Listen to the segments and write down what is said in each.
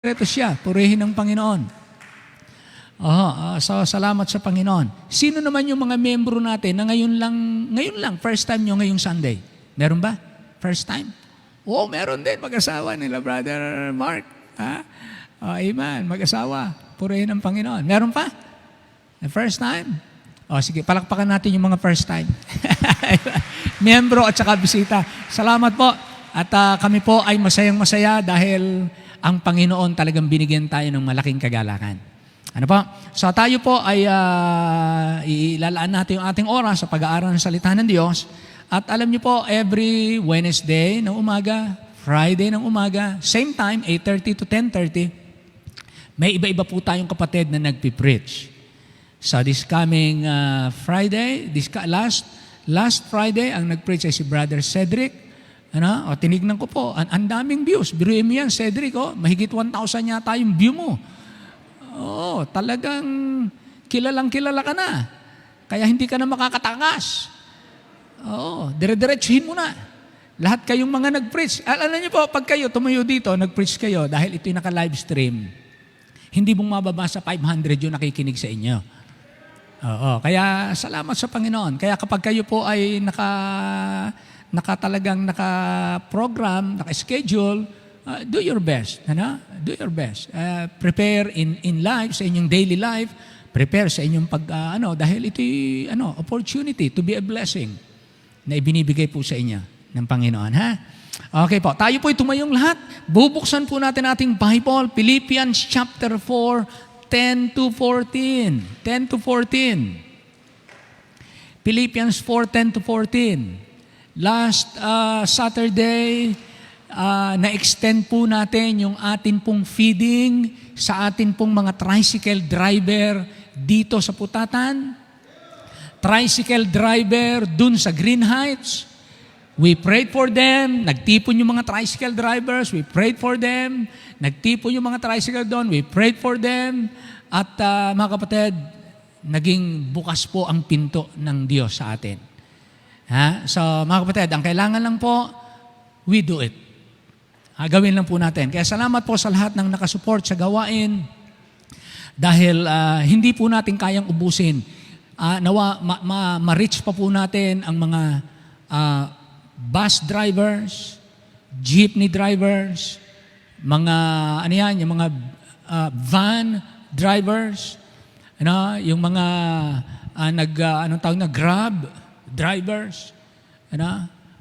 Ito siya, purihin ng Panginoon. So salamat sa Panginoon. Sino naman yung mga membro natin na ngayon lang, first time nyo ngayong Sunday? Meron ba? First time? Oo, meron din. Mag-asawa nila, Brother Mark. Amen. Mag-asawa. Purihin ng Panginoon. Meron pa? First time? Sige, palakpakan natin yung mga first time. Membro at saka bisita. Salamat po. At kami po ay masayang-masaya dahil ang Panginoon talagang binigyan tayo ng malaking kagalakan. Ano po? So tayo po ay ilalaan natin yung ating oras sa pag-aaral ng salita ng Diyos. At alam niyo po, every Wednesday ng umaga, Friday ng umaga, same time, 8:30 to 10:30, may iba-iba po tayong kapatid na nagpipreach. So this coming Friday, last Friday, ang nagpreach ay si Brother Cedric. Tinignan ko po, ang daming views. Biruin mo yan, Cedric, mahigit 1,000 yata yung view mo. Talagang kilalang-kilala ka na. Kaya hindi ka na makakatakas. Dire-diretsuhin mo na. Lahat kayong mga nag-preach. Alam niyo po, pag kayo tumayo dito, nag-preach kayo, dahil ito'y naka-live stream, hindi mong mababa sa 500 yung nakikinig sa inyo. Kaya salamat sa Panginoon. Kaya kapag kayo po ay naka-program, naka-schedule, do your best. Do your best. Prepare in life, sa inyong daily life, prepare sa inyong dahil ito'y opportunity to be a blessing na ibinibigay po sa inyo ng Panginoon. Okay po, tayo po'y tumayong lahat. Bubuksan po natin ating Bible, Philippians chapter 4, 10 to 14. 10 to 14. Philippians 4, 10 to 14. Last Saturday, na-extend po natin yung atin pong feeding sa atin pong mga tricycle driver dito sa Putatan. Tricycle driver dun sa Green Heights. We prayed for them. Nagtipon yung mga tricycle drivers. We prayed for them. Nagtipon yung mga tricycle doon. We prayed for them. At mga kapatid, naging bukas po ang pinto ng Diyos sa atin. So mga kapatid, ang kailangan lang po, we do it. Gawin lang po natin. Kaya salamat po sa lahat ng nakasupport sa gawain dahil hindi po natin kayang ubusin. Nawa ma-reach pa po natin ang mga bus drivers, jeepney drivers, mga yung mga van drivers, yung mga Grab drivers,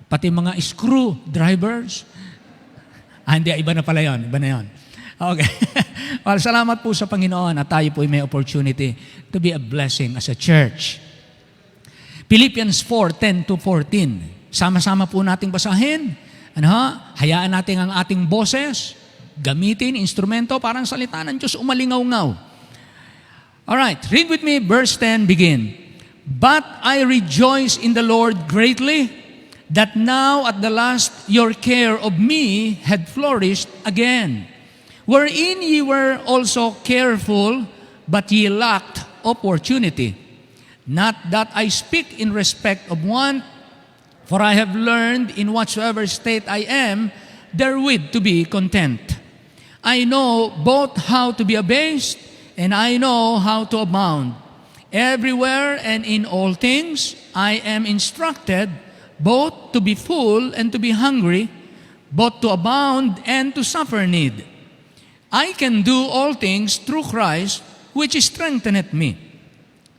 pati mga screw drivers. Hindi, iba na pala yun. Iba na yun. Okay. Well, salamat po sa Panginoon at tayo po may opportunity to be a blessing as a church. Philippians 4, 10 to 14. Sama-sama po nating basahin. Hayaan natin ang ating boses, gamitin, instrumento, parang salita ng Diyos, umalingaw-ngaw. Alright, read with me, verse 10, begin. But I rejoice in the Lord greatly, that now at the last your care of me had flourished again, wherein ye were also careful, but ye lacked opportunity. Not that I speak in respect of want, for I have learned in whatsoever state I am, therewith to be content. I know both how to be abased, and I know how to abound. Everywhere and in all things I am instructed, both to be full and to be hungry, both to abound and to suffer need. I can do all things through Christ, which strengtheneth me.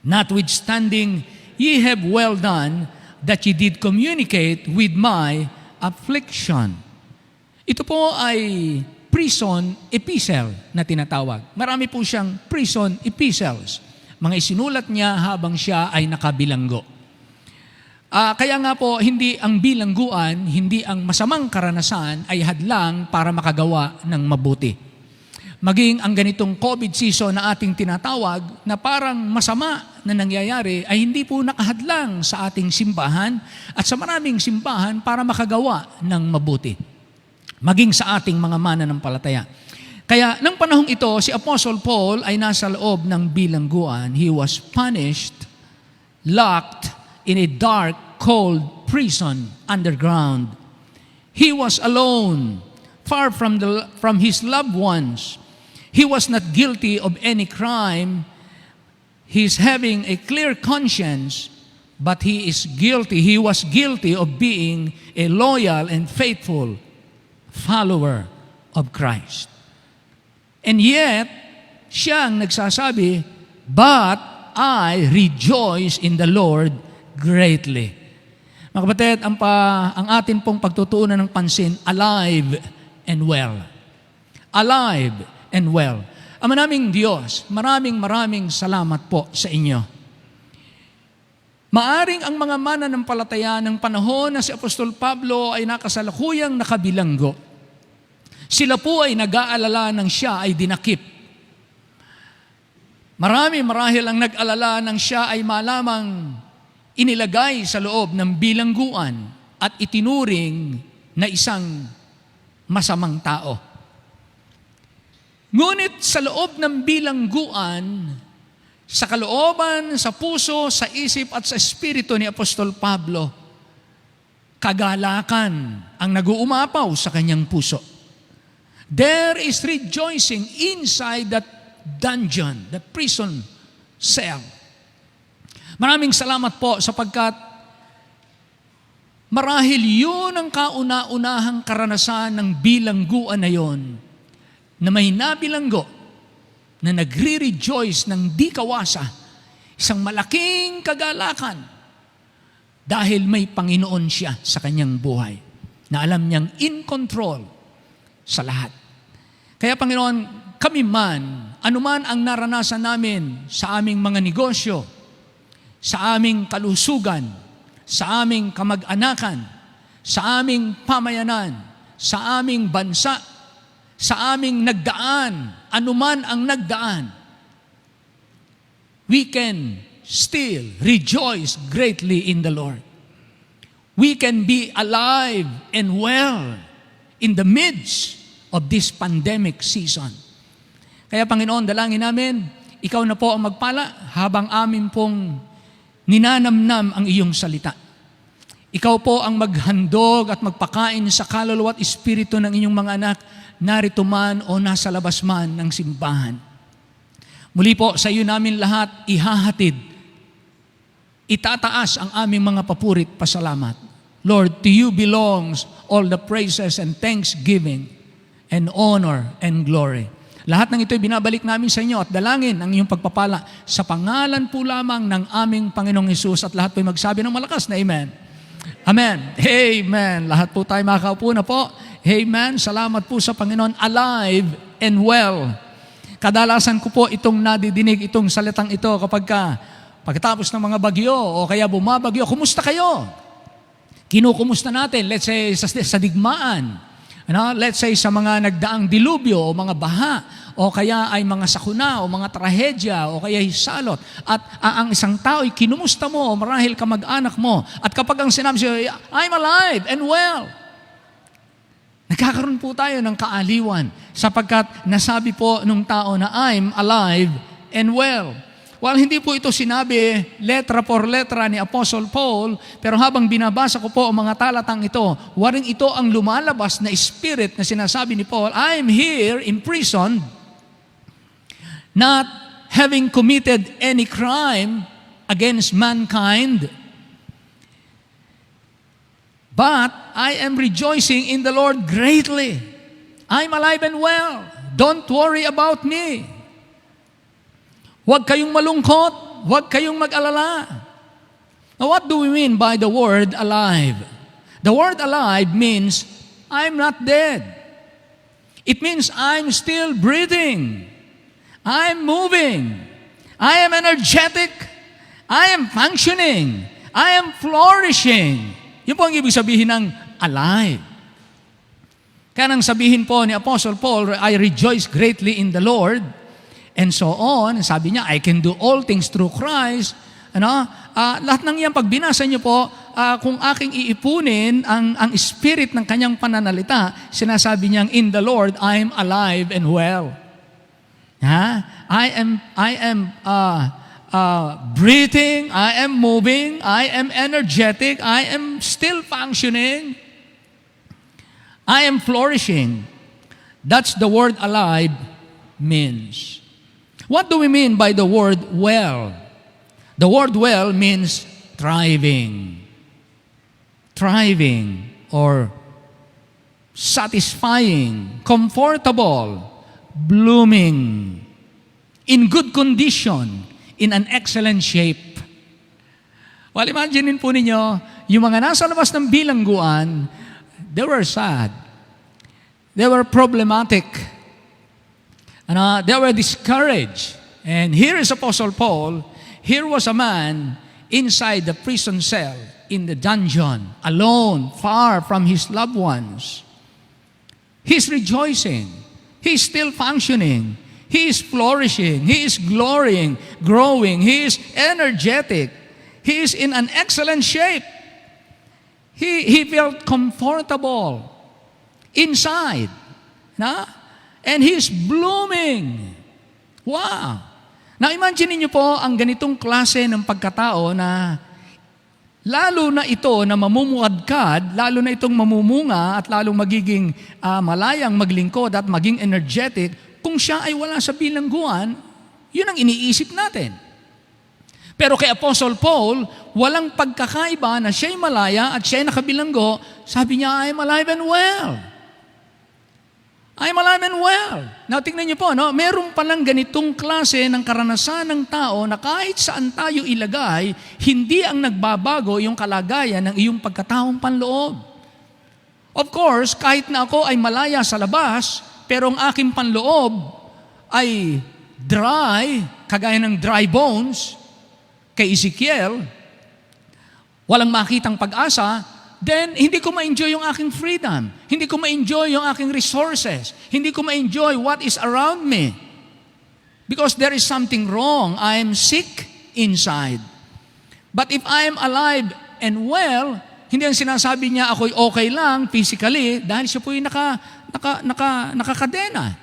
Notwithstanding, ye have well done, that ye did communicate with my affliction. Ito po ay prison epistle na tinatawag. Marami po siyang prison epistles. Mga isinulat niya habang siya ay nakabilanggo. Kaya nga po, hindi ang bilangguan, hindi ang masamang karanasan ay hadlang para makagawa ng mabuti. Maging ang ganitong COVID season na ating tinatawag na parang masama na nangyayari ay hindi po nakahadlang sa ating simbahan at sa maraming simbahan para makagawa ng mabuti. Maging sa ating mga mananampalataya. Kaya ng panahong ito, si Apostle Paul ay nasa loob ng bilangguan. He was punished, locked in a dark, cold prison underground. He was alone, far from his loved ones, He was not guilty of any crime. He's having a clear conscience, but he was guilty of being a loyal and faithful follower of Christ. And yet, siya ang nagsasabi, but I rejoice in the Lord greatly. Mga kapatid, ang atin pong pagtutuunan ng pansin, alive and well. Alive and well. Ama naming Diyos, maraming salamat po sa inyo. Maaring ang mga mananampalataya ng panahon na si Apostol Pablo ay nakasalukuyang nakabilanggo. Sila po ay nag-aalala ng siya ay dinakip. Marahil ang nag-alala ng siya ay malamang inilagay sa loob ng bilangguan at itinuring na isang masamang tao. Ngunit sa loob ng bilangguan, sa kalooban, sa puso, sa isip at sa espiritu ni Apostol Pablo, kagalakan ang nag-uumapaw sa kanyang puso. There is rejoicing inside that dungeon, the prison cell. Maraming salamat po sapagkat marahil yun ang kauna-unahang karanasan ng bilangguan na yon, na may nabilanggo, na nagre-rejoice ng di kawasa, isang malaking kagalakan, dahil may Panginoon siya sa kanyang buhay, na alam niyang in control sa lahat. Kaya Panginoon, kami man, anuman ang naranasan namin sa aming mga negosyo, sa aming kalusugan, sa aming kamag-anakan, sa aming pamayanan, sa aming bansa, sa aming nagdaan, anuman ang nagdaan, we can still rejoice greatly in the Lord. We can be alive and well in the midst of this pandemic season. Kaya Panginoon, dalangin namin, ikaw na po ang magpala habang amin pong ninanamnam ang iyong salita. Ikaw po ang maghandog at magpakain sa kaluluwa at espiritu ng inyong mga anak, narito man o nasa labas man ng simbahan. Muli po, sa iyo namin lahat ihahatid, itataas ang aming mga papurit pasalamat. Lord, to you belongs all the praises and thanksgiving and honor and glory. Lahat ng ito'y binabalik namin sa inyo at dalangin ang iyong pagpapala sa pangalan po lamang ng aming Panginoong Hesus, at lahat po'y magsabi ng malakas na Amen. Amen. Amen. Lahat po tayo makaupo na po. Amen. Salamat po sa Panginoon. Alive and well. Kadalasan ko po itong nadidinig, itong salitang ito pagkatapos ng mga bagyo o kaya bumabagyo. Kumusta kayo? Kinukumusta natin, let's say, sa digmaan. Let's say sa mga nagdaang dilubyo o mga baha o kaya ay mga sakuna o mga trahedya o kaya hisalot. At ang isang tao ay kinumusta mo o marahil kamag-anak mo. At kapag ang sinabi siya, I'm alive and well. Nagkakaroon po tayo ng kaaliwan sapagkat nasabi po nung tao na I'm alive and well. Well, hindi po ito sinabi letra por letra ni Apostle Paul, pero habang binabasa ko po ang mga talatang ito, waring ito ang lumalabas na spirit na sinasabi ni Paul, I am here imprisoned, not having committed any crime against mankind, but I am rejoicing in the Lord greatly. I'm alive and well. Don't worry about me. Huwag kayong malungkot. Huwag kayong mag-alala. Now, what do we mean by the word alive? The word alive means I'm not dead. It means I'm still breathing. I'm moving. I am energetic. I am functioning. I am flourishing. Yun po ang ibig sabihin ng alive. Kaya nang sabihin po ni Apostle Paul, I rejoice greatly in the Lord. And so on, sabi niya, I can do all things through Christ. Lahat ng yan, pag binasa niyo po, kung aking iipunin ang spirit ng kanyang pananalita, sinasabi niyang, in the Lord, I am alive and well. I am breathing, I am moving, I am energetic, I am still functioning, I am flourishing. That's the word alive means. What do we mean by the word well? The word well means thriving. Thriving or satisfying, comfortable, blooming, in good condition, in an excellent shape. Well, imaginein po ninyo, yung mga nasa labas ng bilangguan, they were sad. They were problematic. They were discouraged. And here is Apostle Paul. Here was a man inside the prison cell, in the dungeon, alone, far from his loved ones. He's rejoicing. He's still functioning. He is flourishing. He is glorying, growing. He is energetic. He is in an excellent shape. He felt comfortable inside. And he's blooming. Wow! Now imagine niyo po ang ganitong klase ng pagkatao na lalo na ito na mamumuadkad, lalo na itong mamumunga at lalong magiging malayang maglingkod at maging energetic, kung siya ay wala sa bilangguan, yun ang iniisip natin. Pero kay Apostle Paul, walang pagkakaiba na siya'y malaya at siya'y nakabilanggo, sabi niya, I'm alive and well. I'm alive and well. Now, tingnan niyo po, meron palang ganitong klase ng karanasan ng tao na kahit saan tayo ilagay, hindi ang nagbabago yung kalagayan ng iyong pagkataong panloob. Of course, kahit na ako ay malaya sa labas, pero ang aking panloob ay dry, kagaya ng dry bones, kay Ezekiel, walang makitang pag-asa, then hindi ko ma-enjoy yung aking freedom. Hindi ko ma-enjoy yung aking resources. Hindi ko ma-enjoy what is around me. Because there is something wrong. I am sick inside. But if I am alive and well, hindi ang sinasabi niya ako'y okay lang physically dahil siya po'y nakakadena.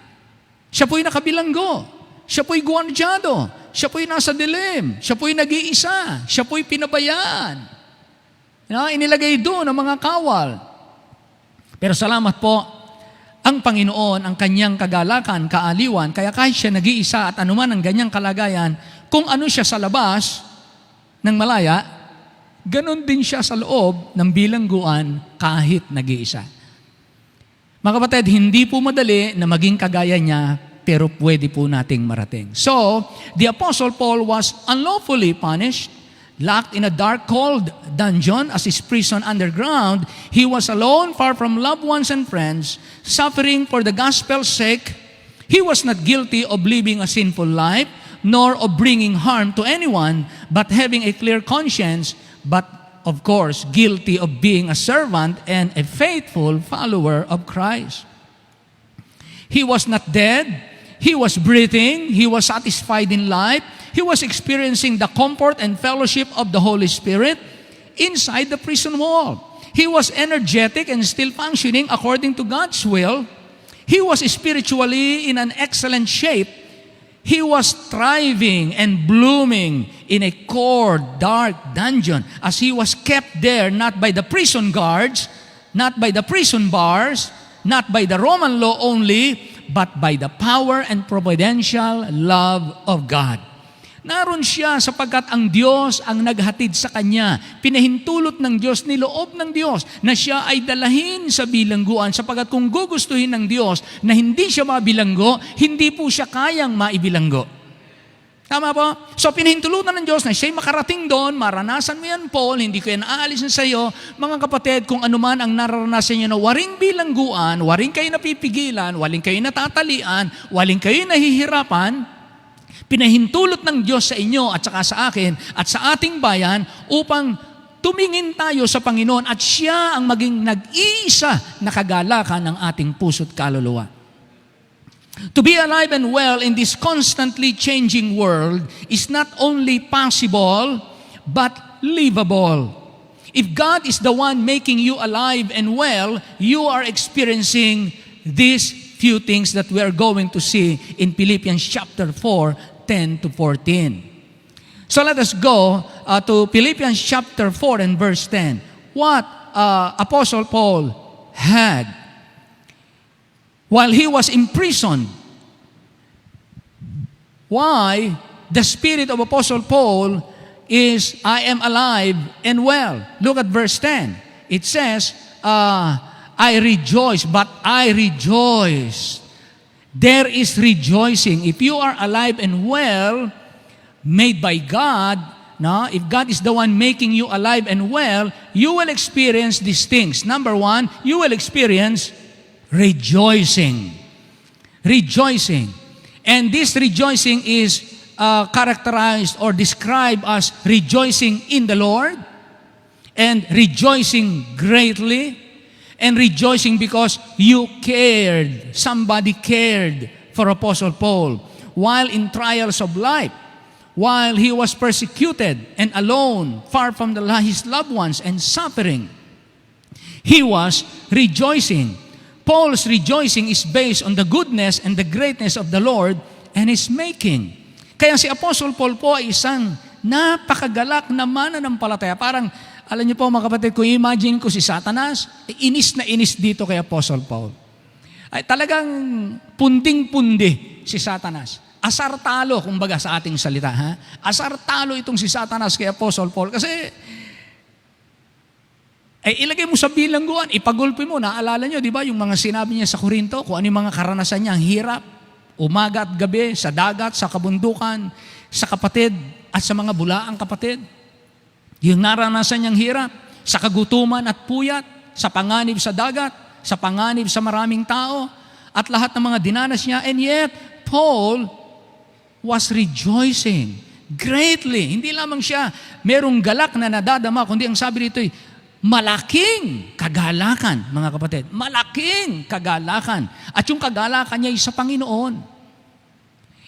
Siya po'y nakabilanggo. Siya po'y guwardyado. Siya po'y nasa dilim. Siya po'y nag-iisa. Siya po'y pinabayaan. Inilagay doon ang mga kawal. Pero salamat po, ang Panginoon, ang kanyang kagalakan, kaaliwan, kaya kahit siya nag-iisa at anuman ang ganyang kalagayan, kung ano siya sa labas ng malaya, ganon din siya sa loob ng bilangguan kahit nag-iisa. Mga kapatid, hindi po madali na maging kagaya niya, pero pwede po nating marating. So, the Apostle Paul was unlawfully punished, locked in a dark, cold dungeon as his prison underground. He was alone, far from loved ones and friends, suffering for the gospel's sake. He was not guilty of living a sinful life, nor of bringing harm to anyone, but having a clear conscience, but of course, guilty of being a servant and a faithful follower of Christ. He was not dead. He was breathing. He was satisfied in life. He was experiencing the comfort and fellowship of the Holy Spirit inside the prison wall. He was energetic and still functioning according to God's will. He was spiritually in an excellent shape. He was thriving and blooming in a cold, dark dungeon as he was kept there not by the prison guards, not by the prison bars, not by the Roman law only, but by the power and providential love of God. Naroon siya sapagkat ang Diyos ang naghatid sa kanya. Pinahintulot ng Diyos, niloob ng Diyos na siya ay dalahin sa bilangguan sapagkat kung gugustuhin ng Diyos na hindi siya mabilanggo, hindi po siya kayang maibilanggo. Tama po? So pinahintulutan ng Diyos na siya'y makarating doon, maranasan mo yan, Paul, hindi ko yan aalisin sa iyo. Mga kapatid, kung anuman ang nararanasan niyo na waring bilangguan, waring kayo napipigilan, waring kayo natatalian, waring kayo nahihirapan, pinahintulot ng Diyos sa inyo at saka sa akin at sa ating bayan upang tumingin tayo sa Panginoon at siya ang maging nag-iisa na kagalakan ng ating puso't kaluluwa. To be alive and well in this constantly changing world is not only possible, but livable. If God is the one making you alive and well, you are experiencing these few things that we are going to see in Philippians chapter 4, 10 to 14. So let us go to Philippians chapter 4 and verse 10. What Apostle Paul had while he was imprisoned why the spirit of Apostle Paul is, I am alive and well. Look at verse 10. It says, I rejoice, but I rejoice. There is rejoicing. If you are alive and well, made by God, no? If God is the one making you alive and well, you will experience these things. Number one, you will experience rejoicing. Rejoicing. And this rejoicing is characterized or described as rejoicing in the Lord, and rejoicing greatly, and rejoicing because you cared, somebody cared for Apostle Paul while in trials of life, while he was persecuted and alone, far from his loved ones and suffering. He was rejoicing. Paul's rejoicing is based on the goodness and the greatness of the Lord and His making. Kaya si Apostle Paul po ay isang napakagalak na mananampalataya. Parang, alam niyo po mga kapatid, kung imagine ko si Satanas, inis na inis dito kay Apostle Paul. Ay talagang punding-pundi si Satanas. Asar talo, kumbaga sa ating salita. Ha? Asar talo itong si Satanas kay Apostle Paul. Kasi, ilagay mo sa bilangguan, ipagulpi mo, naalala niyo, di ba, yung mga sinabi niya sa Korinto, kung ano yung mga karanasan niya, ang hirap, umaga at gabi, sa dagat, sa kabundukan, sa kapatid, at sa mga bulaang kapatid. Yung naranasan niyang hirap, sa kagutuman at puyat, sa panganib sa dagat, sa panganib sa maraming tao, at lahat ng mga dinanas niya. And yet, Paul was rejoicing greatly. Hindi lamang siya merong galak na nadadama, kundi ang sabi dito ay, malaking kagalakan, mga kapatid. Malaking kagalakan. At yung kagalakan niya ay sa Panginoon.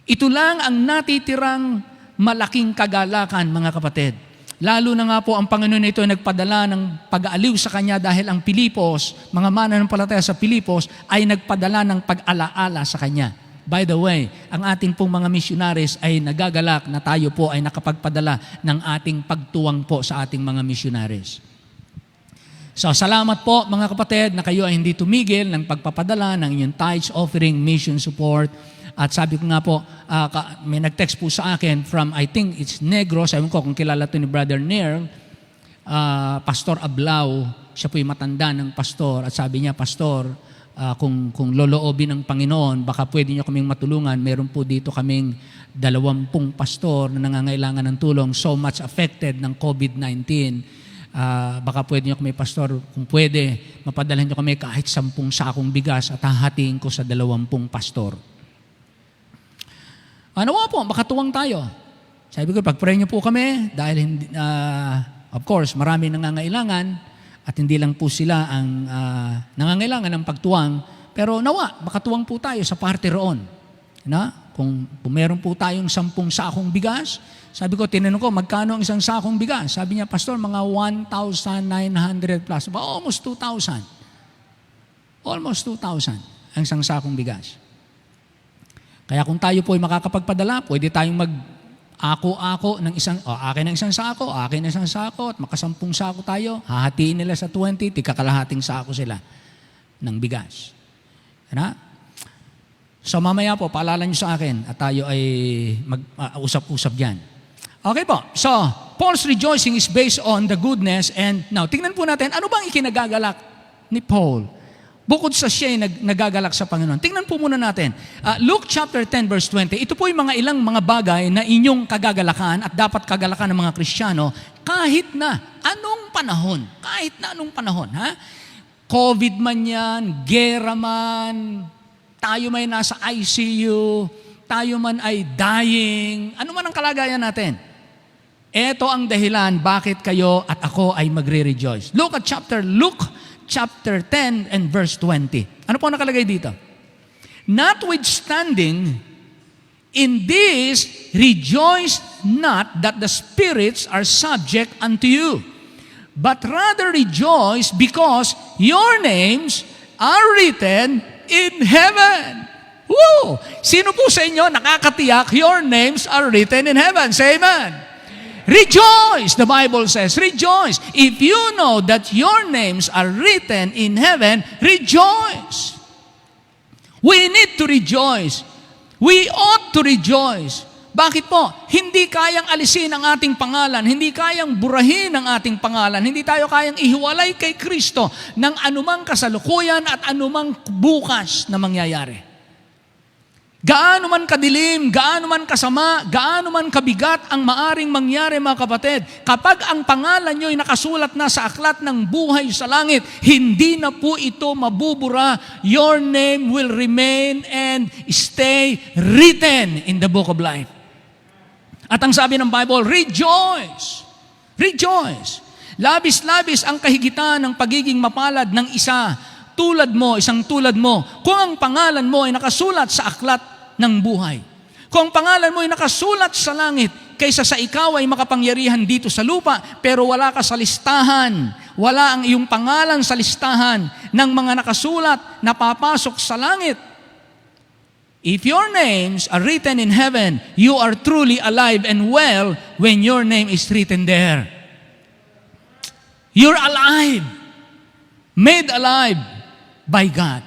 Ito lang ang natitirang malaking kagalakan, mga kapatid. Lalo na nga po ang Panginoon ito ay nagpadala ng pag-aaliw sa kanya dahil ang Pilipos, mga mananampalataya sa Pilipos, ay nagpadala ng pag-alaala sa kanya. By the way, ang ating pong mga missionaries ay nagagalak na tayo po ay nakapagpadala ng ating pagtuwang po sa ating mga missionaries. So, salamat po mga kapatid na kayo ay hindi tumigil ng pagpapadala ng inyong tithes, offering, mission support. At sabi ko nga po, may nag-text po sa akin from, I think it's Negros, sabi ko kung kilala ito ni Brother Neil, Pastor Ablao, siya po yung matanda ng pastor. At sabi niya, Pastor, kung loloobin ng Panginoon, baka pwede niyo kaming matulungan. Meron po dito kaming 20 pastor na nangangailangan ng tulong, so much affected ng COVID-19. Baka pwede nyo kami, Pastor, kung pwede, mapadalhan nyo kami kahit 10 sakong bigas at hahatiin ko sa 20 pastor. Ano po, makatuwang tayo. Sabi ko, pag-pray nyo po kami, dahil of course, marami nangangailangan at hindi lang po sila ang nangangailangan ng pagtuwang, pero nawa, makatuwang po tayo sa parte roon. Kung meron po tayong 10 sakong bigas, sabi ko, tinanong ko, magkano ang isang sakong bigas? Sabi niya, Pastor, mga 1,900 plus. Almost 2,000. Almost 2,000 ang isang sakong bigas. Kaya kung tayo po ay makakapagpadala, pwede tayong mag-ako-ako ng akin ng isang sako, akin ng isang sako, at makasampung sako tayo, hahatiin nila sa 20, tikakalahating sako sila ng bigas. So mamaya po, paalala nyo sa akin at tayo ay mag-usap-usap dyan. Okay po, so Paul's rejoicing is based on the goodness and now, tingnan po natin, ano bang ikinagagalak ni Paul? Bukod sa siya ay nagagalak sa Panginoon. Tingnan po muna natin. Luke chapter 10 verse 20, ito po yung mga ilang mga bagay na inyong kagagalakan at dapat kagalakan ng mga Kristiyano kahit na anong panahon. Kahit na anong panahon. COVID man yan, gera man, tayo may nasa ICU, tayo man ay dying, ano man ang kalagayan natin. Ito ang dahilan bakit kayo at ako ay magre-rejoice. Luke chapter 10 and verse 20. Ano po nakalagay dito? Notwithstanding, in this rejoice not that the spirits are subject unto you, but rather rejoice because your names are written in heaven. Woo! Sino po sa inyo nakakatiyak your names are written in heaven? Say amen. Rejoice, the Bible says, rejoice. If you know that your names are written in heaven, rejoice. We need to rejoice. We ought to rejoice. Bakit po? Hindi kayang alisin ang ating pangalan, hindi kayang burahin ang ating pangalan, hindi tayo kayang ihiwalay kay Kristo ng anumang kasalukuyan at anumang bukas na mangyayari. Gaano man kadilim, gaano man kasama, gaano man kabigat ang maaring mangyari, mga kapatid, kapag ang pangalan nyo ay nakasulat na sa aklat ng buhay sa langit, hindi na po ito mabubura. Your name will remain and stay written in the book of life. At ang sabi ng Bible, rejoice! Rejoice! Labis-labis ang kahigitan ng pagiging mapalad ng isa tulad mo, isang tulad mo, kung ang pangalan mo ay nakasulat sa aklat ng buhay. Kung ang pangalan mo ay nakasulat sa langit, kaysa sa ikaw ay makapangyarihan dito sa lupa, pero wala ka sa listahan, wala ang iyong pangalan sa listahan ng mga nakasulat na papasok sa langit. If your names are written in heaven, you are truly alive and well when your name is written there. You're alive, made alive by God.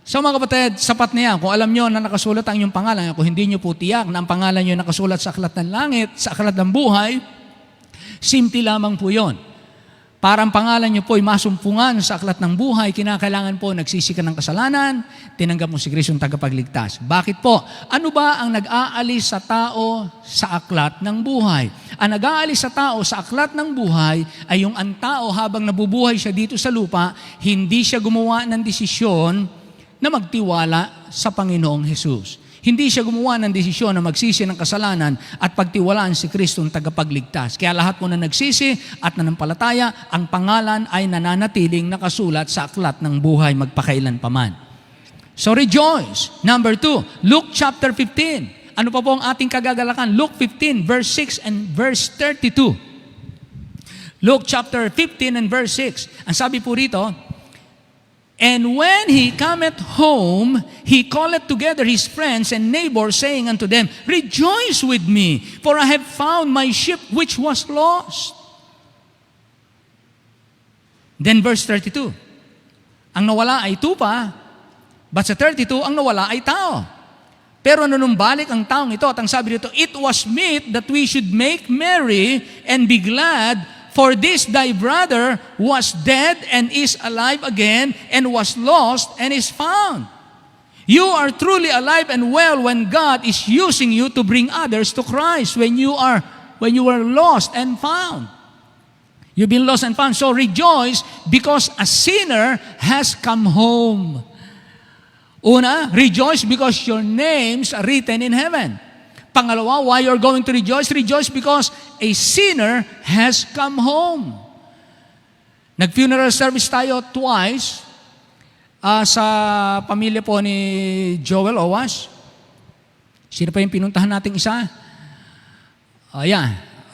So mga kapatid, sapat na yan. Kung alam nyo na nakasulat ang inyong pangalan, kung hindi nyo po tiyak na ang pangalan nyo nakasulat sa aklat ng langit, sa aklat ng buhay, simple lamang po yun. Para ang pangalan nyo po ay masumpungan sa aklat ng buhay, kinakailangan po nagsisi ka ng kasalanan, tinanggap mo si Kristo ang tagapagligtas. Bakit po? Ano ba ang nag-aalis sa tao sa aklat ng buhay? Ang nag-aalis sa tao sa aklat ng buhay ay yung ang tao habang nabubuhay siya dito sa lupa, hindi siya gumawa ng desisyon na magtiwala sa Panginoong Hesus. Hindi siya gumawa ng desisyon na magsisi ng kasalanan at pagtiwalaan si Kristo ang tagapagligtas. Kaya lahat po na nagsisi at nanampalataya, ang pangalan ay nananatiling nakasulat sa aklat ng buhay magpakailan paman. So rejoice. Number 2, Luke chapter 15. Ano pa po ang ating kagagalakan? Luke 15, verse 6 and verse 32. Luke chapter 15 and verse 6. Ang sabi po rito, and when he cometh home, he calleth together his friends and neighbors, saying unto them, rejoice with me, for I have found my sheep which was lost. Then verse 32, ang nawala ay tupa, but sa 32, ang nawala ay tao. Pero nung balik ang taong ito, at ang sabi dito, it was meet that we should make merry and be glad, for this thy brother was dead and is alive again, and was lost and is found. You are truly alive and well when God is using you to bring others to Christ, when you were lost and found. You've been lost and found. So rejoice because a sinner has come home. Una, rejoice because your names are written in heaven. Pangalawa, why you're going to rejoice? Rejoice because a sinner has come home. Nag-funeral service tayo twice sa pamilya po ni Joel Owas. Sino pa yung pinuntahan nating isa?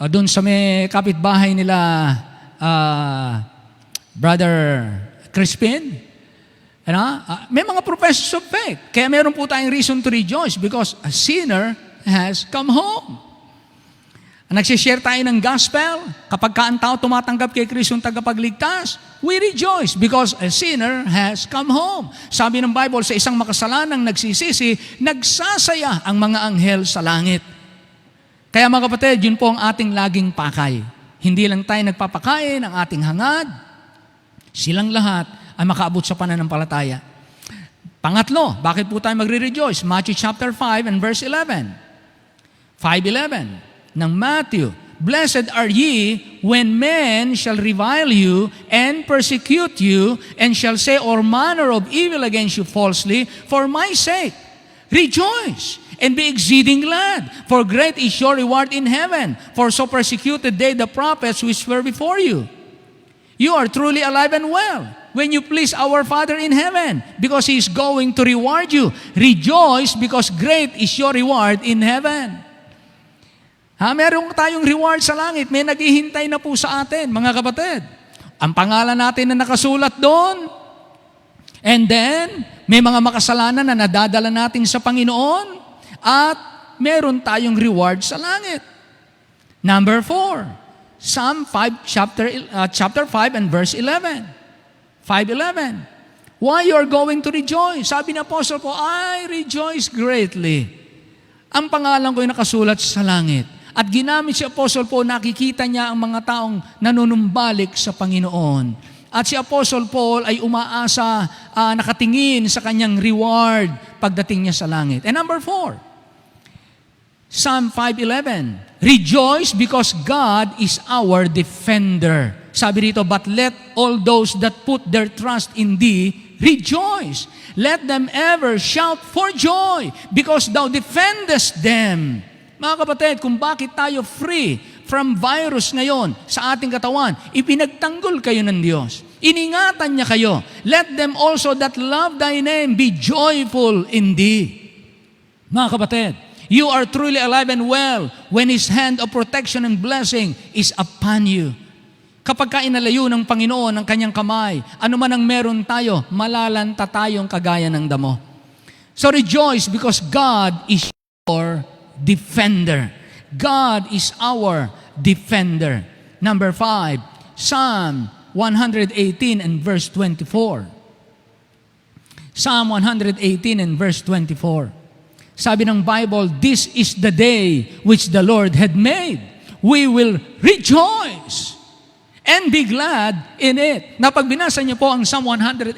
Doon sa may kapitbahay nila, Brother Crispin. May mga professors of faith. Kaya meron po tayong reason to rejoice because a sinner has come home. Nagsishare tayo ng gospel. Kapag ang tao tumatanggap kay Kristo ang tagapagligtas, we rejoice because a sinner has come home. Sabi ng Bible, sa isang makasalanang nagsisisi, nagsasaya ang mga anghel sa langit. Kaya mga kapatid, yun po ang ating laging pakay. Hindi lang tayo nagpapakain ng ating hangad. Silang lahat ay makaabot sa pananampalataya. Pangatlo, bakit po tayo magre-rejoice? Matthew chapter 5 and verse 11. 5:11 ng Matthew. Blessed are ye when men shall revile you and persecute you and shall say all manner of evil against you falsely for my sake. Rejoice and be exceeding glad, for great is your reward in heaven. For so persecuted they the prophets which were before you. You are truly alive and well when you please our Father in heaven, because He is going to reward you. Rejoice because great is your reward in heaven. Meron tayong reward sa langit. May naghihintay na po sa atin, mga kapatid. Ang pangalan natin na nakasulat doon. And then, may mga makasalanan na nadadala natin sa Panginoon. At meron tayong reward sa langit. Number 4, Psalm 5, chapter 5 and verse 11. 5:11. Why you are going to rejoice? Sabi ng Apostle po, I rejoice greatly. ang pangalan ko'y nakasulat sa langit. At ginamit si Apostle Paul, nakikita niya ang mga taong nanunumbalik sa Panginoon. At si Apostle Paul ay umaasa, nakatingin sa kanyang reward pagdating niya sa langit. And number 4, Psalm 5:11, rejoice because God is our defender. Sabi dito, but let all those that put their trust in thee rejoice. Let them ever shout for joy because thou defendest them. Mga kapatid, kung bakit tayo free from virus ngayon sa ating katawan, ipinagtanggol kayo ng Diyos. Iningatan niya kayo. Let them also that love thy name be joyful in thee. Mga kapatid, you are truly alive and well when His hand of protection and blessing is upon you. Kapag ka inalayo ng Panginoon ang kanyang kamay, ano man ang meron tayo, malalanta tayong kagaya ng damo. So rejoice because God is your defender. God is our defender. Number 5, Psalm 118 and verse 24. Psalm 118 and verse 24. Sabi ng Bible, this is the day which the Lord had made. We will rejoice and be glad in it. Na pag binasa niyo po ang Psalm 118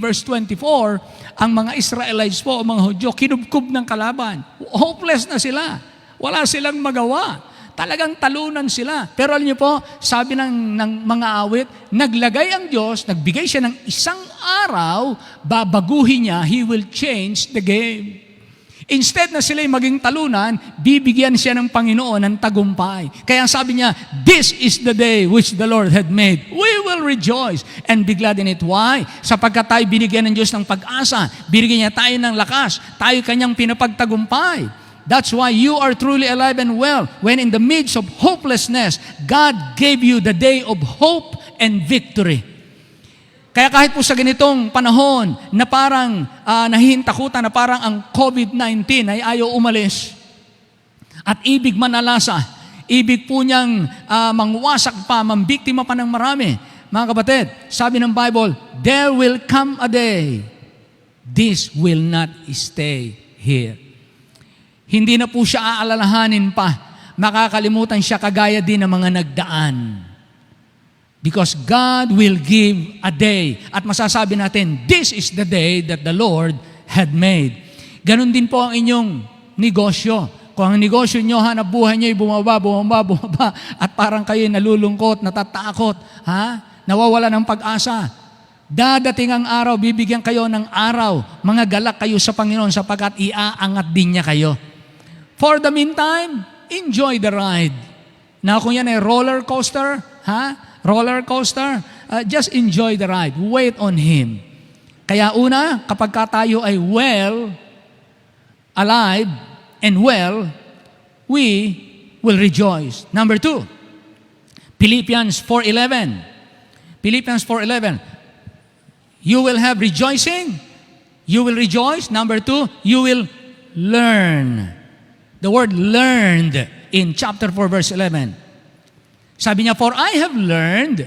verse 24, ang mga Israelites po, ang mga Hudyo, kinubkob ng kalaban. Hopeless na sila. Wala silang magawa. Talagang talunan sila. Pero alam niyo po, sabi ng mga awit, naglagay ang Diyos, nagbigay siya ng isang araw, babaguhin niya, He will change the game. Instead na sila'y maging talunan, bibigyan siya ng Panginoon ng tagumpay. Kaya sabi niya, this is the day which the Lord had made. We will rejoice and be glad in it. Why? Sapagkat tayo binigyan ng Diyos ng pag-asa. Binigyan niya tayo ng lakas. Tayo kanyang pinapagtagumpay. That's why you are truly alive and well. When in the midst of hopelessness, God gave you the day of hope and victory. Kaya kahit po sa ganitong panahon na parang nahihintakutan, na parang ang COVID-19 ay ayaw umalis at ibig manalasa, ibig po niyang mangwasak pa, mambiktima pa ng marami. Mga kapatid, sabi ng Bible, there will come a day, this will not stay here. Hindi na po siya aalalahanin pa, makakalimutan siya kagaya din ng mga nagdaan. Because God will give a day. At masasabi natin, this is the day that the Lord had made. Ganon din po ang inyong negosyo. Kung ang negosyo nyo, hanap buhay nyo ay bumaba, at parang kayo nalulungkot, natatakot, nawawala ng pag-asa. Dadating ang araw, bibigyan kayo ng araw, mga galak kayo sa Panginoon sapagkat iaangat din niya kayo. For the meantime, enjoy the ride. Na kung yan ay roller coaster, roller coaster, just enjoy the ride. Wait on Him. Kaya una, kapag tayo ay well, alive, and well, we will rejoice. Number 2, Philippians 4:11. Philippians 4:11. You will have rejoicing. You will rejoice. Number 2, you will learn. The word learned in chapter 4 verse 11. Sabi niya, for I have learned,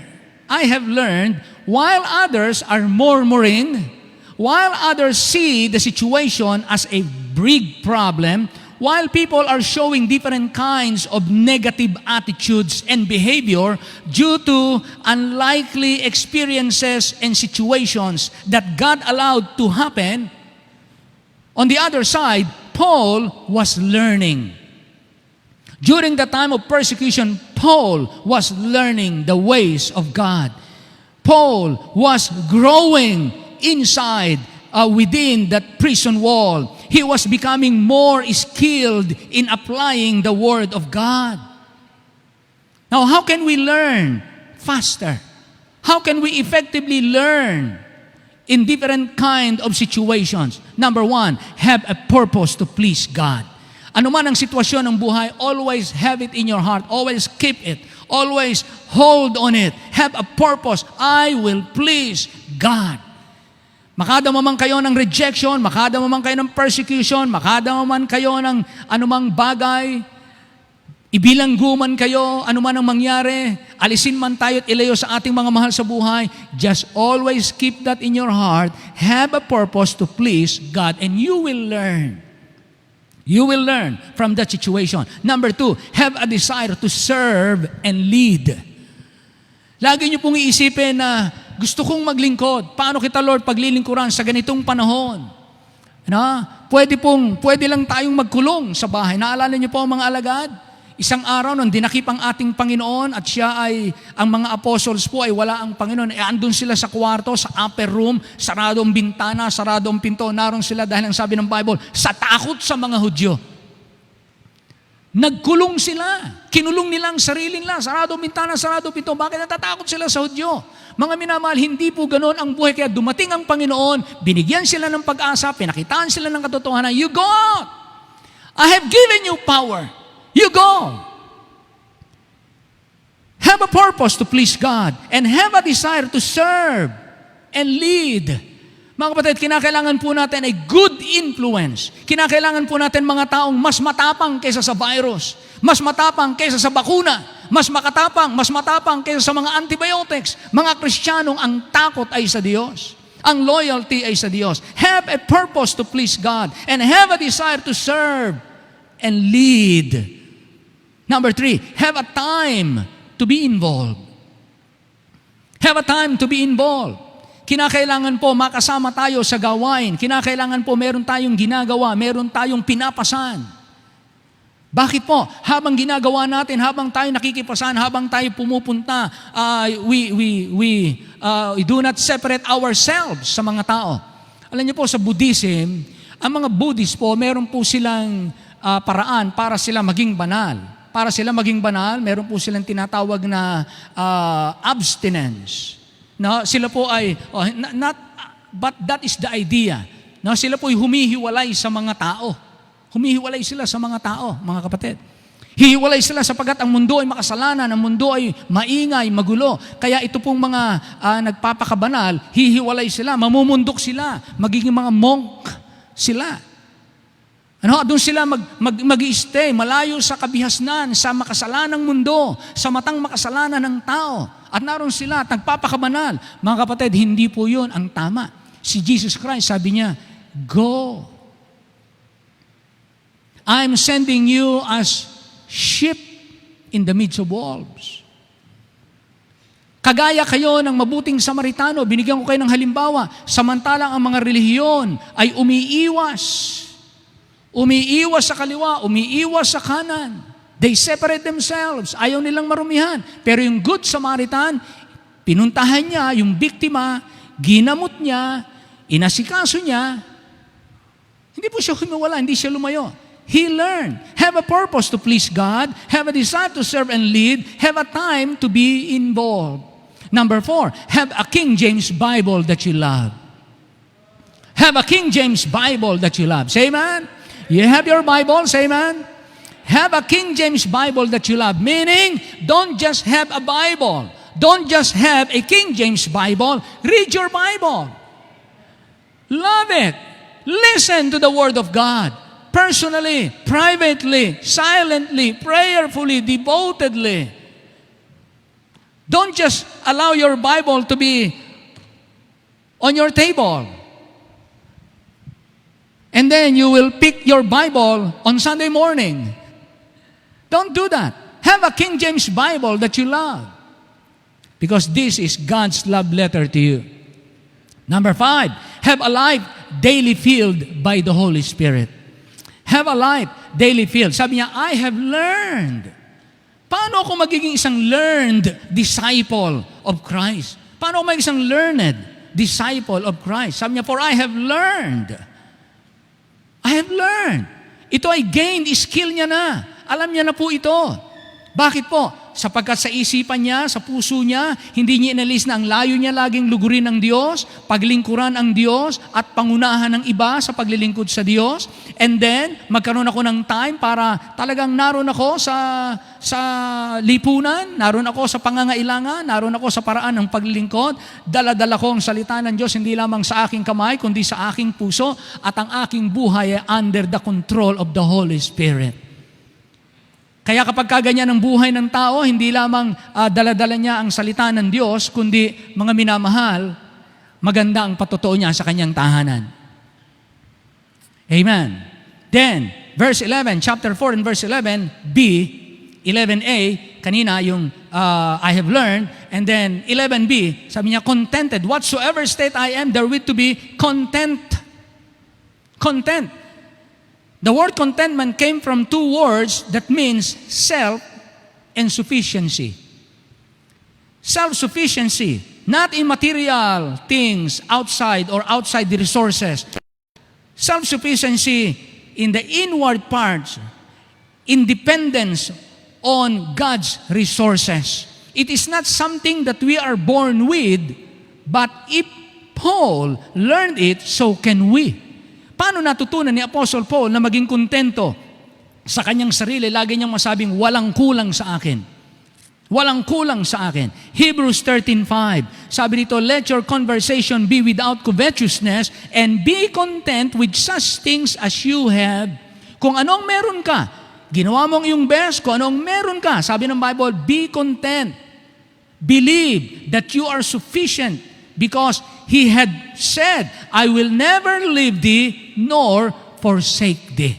while others are murmuring, while others see the situation as a big problem, while people are showing different kinds of negative attitudes and behavior due to unlikely experiences and situations that God allowed to happen, on the other side, Paul was learning. During the time of persecution, Paul was learning the ways of God. Paul was growing inside, within that prison wall. He was becoming more skilled in applying the Word of God. Now, how can we learn faster? How can we effectively learn in different kind of situations? Number 1, have a purpose to please God. Ano man ang sitwasyon ng buhay, always have it in your heart. Always keep it. Always hold on it. Have a purpose. I will please God. Makadama man kayo ng rejection, makadama man kayo ng persecution, makadama man kayo ng anumang bagay, ibilangguman kayo, anuman ang mangyari, alisin man tayo at ilayo sa ating mga mahal sa buhay, just always keep that in your heart. Have a purpose to please God and you will learn. You will learn from that situation. Number 2, have a desire to serve and lead. Lagi niyo pong iisipin na gusto kong maglingkod. Paano kita, Lord, paglilingkuran sa ganitong panahon? Pwede lang tayong magkulong sa bahay. Naalala niyo po mga alagad? Isang araw nung dinakip ang ating Panginoon at ang mga apostles po ay wala ang Panginoon. Andun sila sa kwarto, sa upper room, sarado ang bintana, sarado ang pinto. Naroon sila dahil ang sabi ng Bible, sa takot sa mga Hudyo. Nagkulong sila. Kinulong nila ang sarili nila. Sarado ang bintana, sarado ang pinto. Bakit natatakot sila sa Hudyo? Mga minamahal, hindi po ganoon ang buhay. Kaya dumating ang Panginoon, binigyan sila ng pag-asa, pinakitaan sila ng katotohanan. You go out. I have given you power. You go. Have a purpose to please God and have a desire to serve and lead. Mga kapatid, kinakailangan po natin ay good influence. Kinakailangan po natin mga taong mas matapang kaysa sa virus, mas matapang kaysa sa bakuna, mas matapang kaysa sa mga antibiotics. Mga Kristiyanong ang takot ay sa Diyos. Ang loyalty ay sa Diyos. Have a purpose to please God and have a desire to serve and lead. Number 3, have a time to be involved. Have a time to be involved. Kinakailangan po makasama tayo sa gawain. Kinakailangan po meron tayong ginagawa, meron tayong pinapasan. Bakit po? Habang ginagawa natin, habang tayo nakikipasan, habang tayo pumupunta, we do not separate ourselves sa mga tao. Alam niyo po, sa Buddhism, ang mga Buddhist po, meron po silang paraan para sila maging banal. Para sila maging banal, meron po silang tinatawag na abstinence. No, sila po ay, but that is the idea. No, sila po ay humihiwalay sa mga tao. Humihiwalay sila sa mga tao, mga kapatid. Hihiwalay sila sapagkat ang mundo ay makasalanan, ang mundo ay maingay, magulo. Kaya ito pong mga nagpapakabanal, hihiwalay sila, mamumundok sila, magiging mga monk sila. Doon sila mag-i-stay, malayo sa kabihasnan, sa makasalanang mundo, sa matang makasalanan ng tao. At naroon sila, nagpapakabanal. Mga kapatid, hindi po yun ang tama. Si Jesus Christ, sabi niya, go. I'm sending you as sheep in the midst of wolves. Kagaya kayo ng mabuting Samaritano, binigyan ko kayo ng halimbawa, samantalang ang mga relihiyon ay umiiwas sa kaliwa, umiiwas sa kanan. They separate themselves. Ayaw nilang marumihan. Pero yung Good Samaritan, pinuntahan niya yung biktima, ginamot niya, inasikaso niya. Hindi po siya humiwala, hindi siya lumayo. He learned. Have a purpose to please God. Have a desire to serve and lead. Have a time to be involved. Number 4, have a King James Bible that you love. Have a King James Bible that you love. Say amen. You have your Bible, say amen. Have a King James Bible that you love. Meaning, don't just have a Bible. Don't just have a King James Bible. Read your Bible. Love it. Listen to the Word of God. Personally, privately, silently, prayerfully, devotedly. Don't just allow your Bible to be on your table. And then you will pick your Bible on Sunday morning. Don't do that. Have a King James Bible that you love. Because this is God's love letter to you. Number 5, have a life daily filled by the Holy Spirit. Have a life daily filled. Sabi niya, I have learned. Paano ako magiging isang learned disciple of Christ? Paano ako magiging isang learned disciple of Christ? Sabi niya, for I have learned. I have learned. Ito ay gained, skill niya na. Alam niya na po ito. Bakit po? Sapagkat sa isipan niya, sa puso niya, hindi niya inalis na ang layo niya laging lugurin ng Diyos, paglingkuran ang Diyos, at pangunahan ng iba sa paglilingkod sa Diyos. And then, magkaroon ako ng time para talagang naroon ako sa lipunan, naroon ako sa pangangailangan, naroon ako sa paraan ng paglilingkod. Dala-dala ko ang salita ng Diyos, hindi lamang sa aking kamay, kundi sa aking puso, at ang aking buhay ay under the control of the Holy Spirit. Kaya kapag kaganyan ang buhay ng tao, hindi lamang dala-dala niya ang salita ng Diyos, kundi mga minamahal, maganda ang patutuo niya sa kanyang tahanan. Amen. Then, verse 11, chapter 4 and verse 11b, 11a, kanina yung I have learned, and then 11b, sabi niya, contented. Whatsoever state I am, therewith to be content. Content. The word contentment came from two words that means self and sufficiency. Self-sufficiency, not in material things outside or outside the resources. Self-sufficiency in the inward parts, independence on God's resources. It is not something that we are born with, but if Paul learned it, so can we. Paano natutunan ni Apostle Paul na maging kontento sa kanyang sarili? Lagi niyang masabing, walang kulang sa akin. Walang kulang sa akin. Hebrews 13:5. Sabi dito, let your conversation be without covetousness and be content with such things as you have. Kung anong meron ka, ginawa mong iyong best, kung anong meron ka, sabi ng Bible, be content. Believe that you are sufficient because He had said, I will never leave thee nor forsake thee.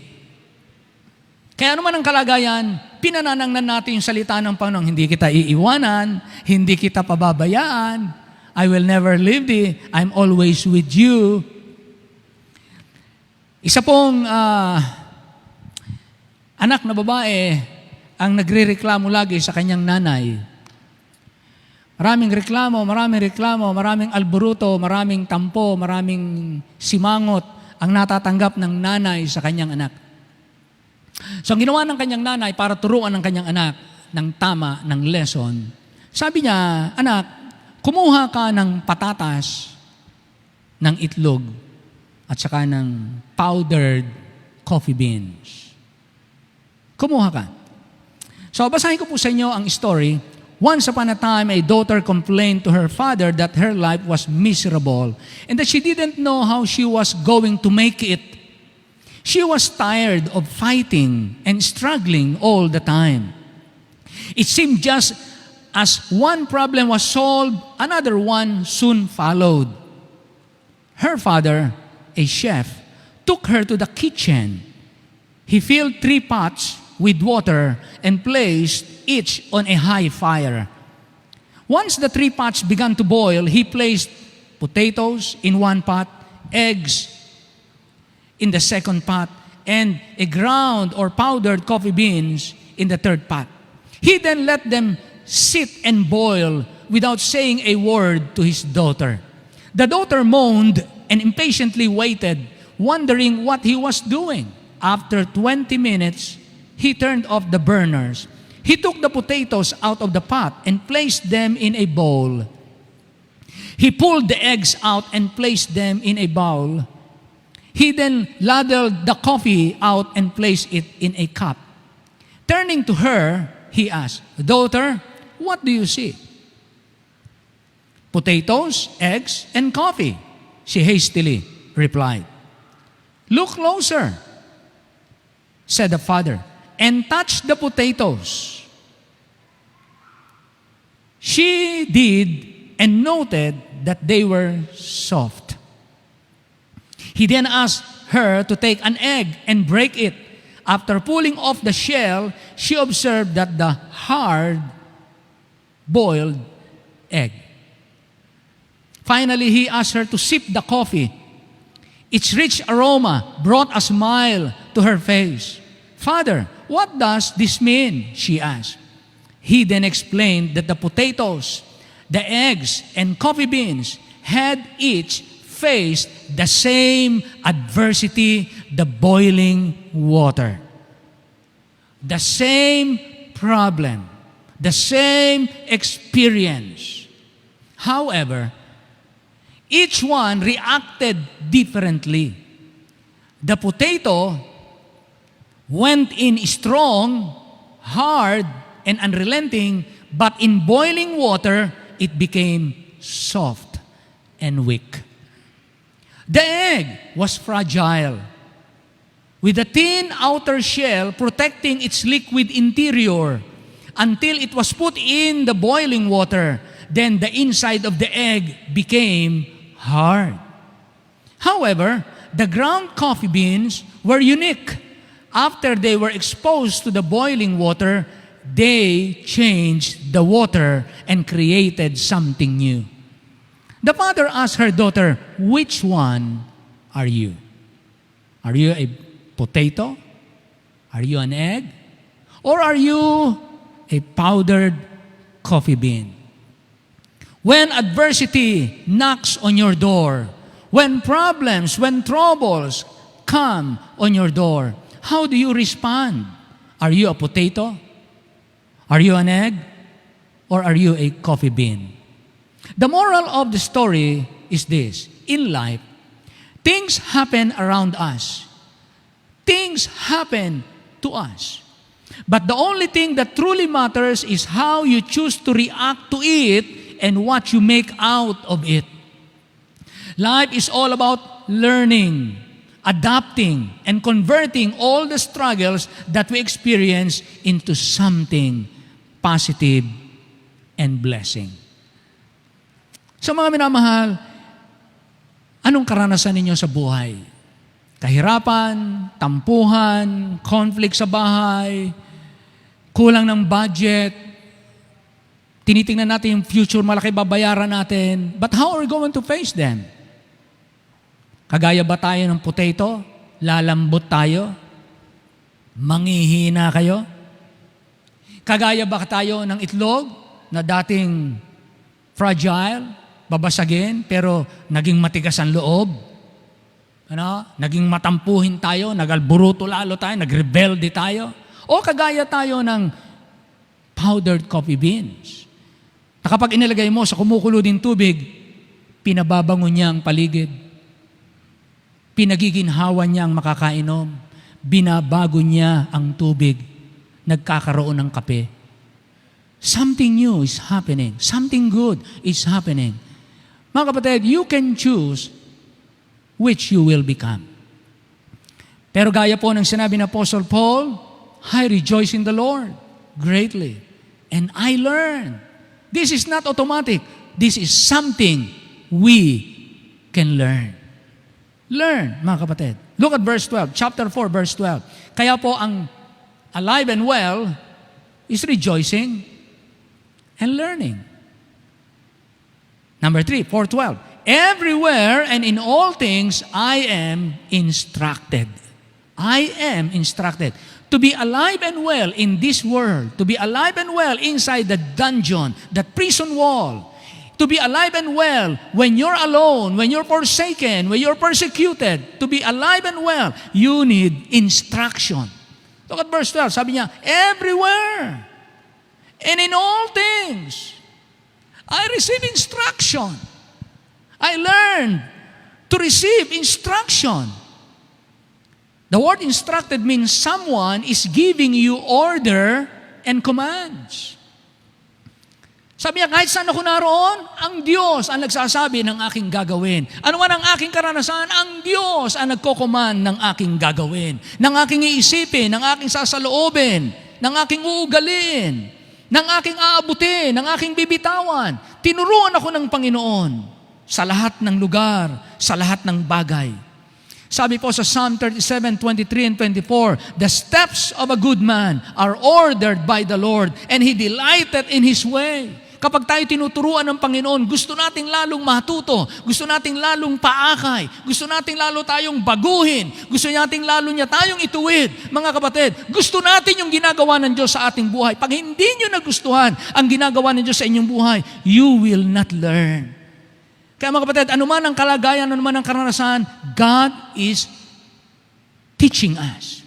Kaya naman ang kalagayan, pinananangnan natin yung salita ng Panginoon, hindi kita iiwanan, hindi kita pababayaan, I will never leave thee, I'm always with you. Isa pong anak na babae ang nagrereklamo lagi sa kanyang nanay. Maraming reklamo, maraming alburuto, maraming tampo, maraming simangot ang natatanggap ng nanay sa kanyang anak. So ang ginawa ng kanyang nanay para turuan ng kanyang anak ng tama ng lesson, sabi niya, anak, kumuha ka ng patatas, ng itlog, at saka ng powdered coffee beans. Kumuha ka. So basahin ko po sa inyo ang story. Once upon a time, a daughter complained to her father that her life was miserable and that she didn't know how she was going to make it. She was tired of fighting and struggling all the time. It seemed just as one problem was solved, another one soon followed. Her father, a chef, took her to the kitchen. He filled 3 pots with water and placed each on a high fire. Once the 3 pots began to boil, he placed potatoes in 1 pot, eggs in the 2nd pot, and a ground or powdered coffee beans in the 3rd pot. He then let them sit and boil without saying a word to his daughter. The daughter moaned and impatiently waited, wondering what he was doing. After 20 minutes, he turned off the burners. He took the potatoes out of the pot and placed them in a bowl. He pulled the eggs out and placed them in a bowl. He then ladled the coffee out and placed it in a cup. Turning to her, he asked, "Daughter, what do you see?" "Potatoes, eggs, and coffee," she hastily replied. "Look closer," said the father, "and touch the potatoes." She did and noted that they were soft. He then asked her to take an egg and break it. After pulling off the shell, she observed that the hard-boiled egg. Finally, he asked her to sip the coffee. Its rich aroma brought a smile to her face. "Father, what does this mean?" she asked. He then explained that the potatoes, the eggs, and coffee beans had each faced the same adversity, the boiling water. The same problem, the same experience. However, each one reacted differently. The potato went in strong, hard, and unrelenting, but in boiling water, it became soft and weak. The egg was fragile, with a thin outer shell protecting its liquid interior until it was put in the boiling water. Then the inside of the egg became hard. However, the ground coffee beans were unique. after they were exposed to the boiling water, they changed the water and created something new. The father asked her daughter, "Which one are you? Are you a potato? Are you an egg? Or are you a powdered coffee bean?" When adversity knocks on your door, when problems, when troubles come on your door, how do you respond? Are you a potato? Are you an egg? Or are you a coffee bean? The moral of the story is this: in life, things happen around us. Things happen to us. But the only thing that truly matters is how you choose to react to it and what you make out of it. Life is all about learning, adapting, and converting all the struggles that we experience into something positive and blessing. So mga minamahal, anong karanasan ninyo sa buhay? Kahirapan, tampuhan, conflict sa bahay, kulang ng budget, tinitingnan natin yung future, malaki babayaran natin. But how are we going to face them? Kagaya ba tayo ng potato? Lalambot tayo? Manghihina kayo? Kagaya ba tayo ng itlog na dating fragile, babasagin, pero naging matigas ang loob? Naging matampuhin tayo, nagalburuto lalo tayo, nagrebelde tayo? O kagaya tayo ng powdered coffee beans? Na kapag inilagay mo sa kumukulo ding tubig, pinababango niya ang paligid. Pinagiginhawa niya ang makakainom. Binabago niya ang tubig. Nagkakaroon ng kape. Something new is happening. Something good is happening. Mga kapatid, you can choose which you will become. Pero gaya po ng sinabi ng Apostle Paul, I rejoice in the Lord greatly. And I learn. This is not automatic. This is something we can learn. Learn, mga kapatid. Look at verse 12, chapter 4, verse 12. Kaya po ang alive and well is rejoicing and learning. Number 3, 4:12. Everywhere and in all things I am instructed. I am instructed. To be alive and well in this world, to be alive and well inside the dungeon, the prison wall, to be alive and well when you're alone, when you're forsaken, when you're persecuted, to be alive and well, you need instruction. Look at verse 12, sabi niya, everywhere and in all things, I receive instruction. I learned to receive instruction. The word instructed means someone is giving you order and commands. Sabi niya, kahit saan ako naroon, ang Diyos ang nagsasabi ng aking gagawin. Ano man ang aking karanasan, ang Diyos ang nagko-command ng aking gagawin, ng aking iisipin, ng aking sasaloobin, ng aking uugalin, ng aking aabutin, ng aking bibitawan. Tinuruan ako ng Panginoon sa lahat ng lugar, sa lahat ng bagay. Sabi po sa Psalm 37:23 and 24, the steps of a good man are ordered by the Lord, and He delighted in His way. Kapag tayo tinuturuan ng Panginoon, gusto nating lalong matuto, gusto nating lalong paakay, gusto nating lalo tayong baguhin, gusto nating lalo niya tayong ituwid. Mga kapatid, gusto natin yung ginagawa ng Diyos sa ating buhay. Pag hindi nyo nagustuhan ang ginagawa ng Diyos sa inyong buhay, you will not learn. Kaya mga kapatid, anuman ang kalagayan, anuman ang karanasan, God is teaching us.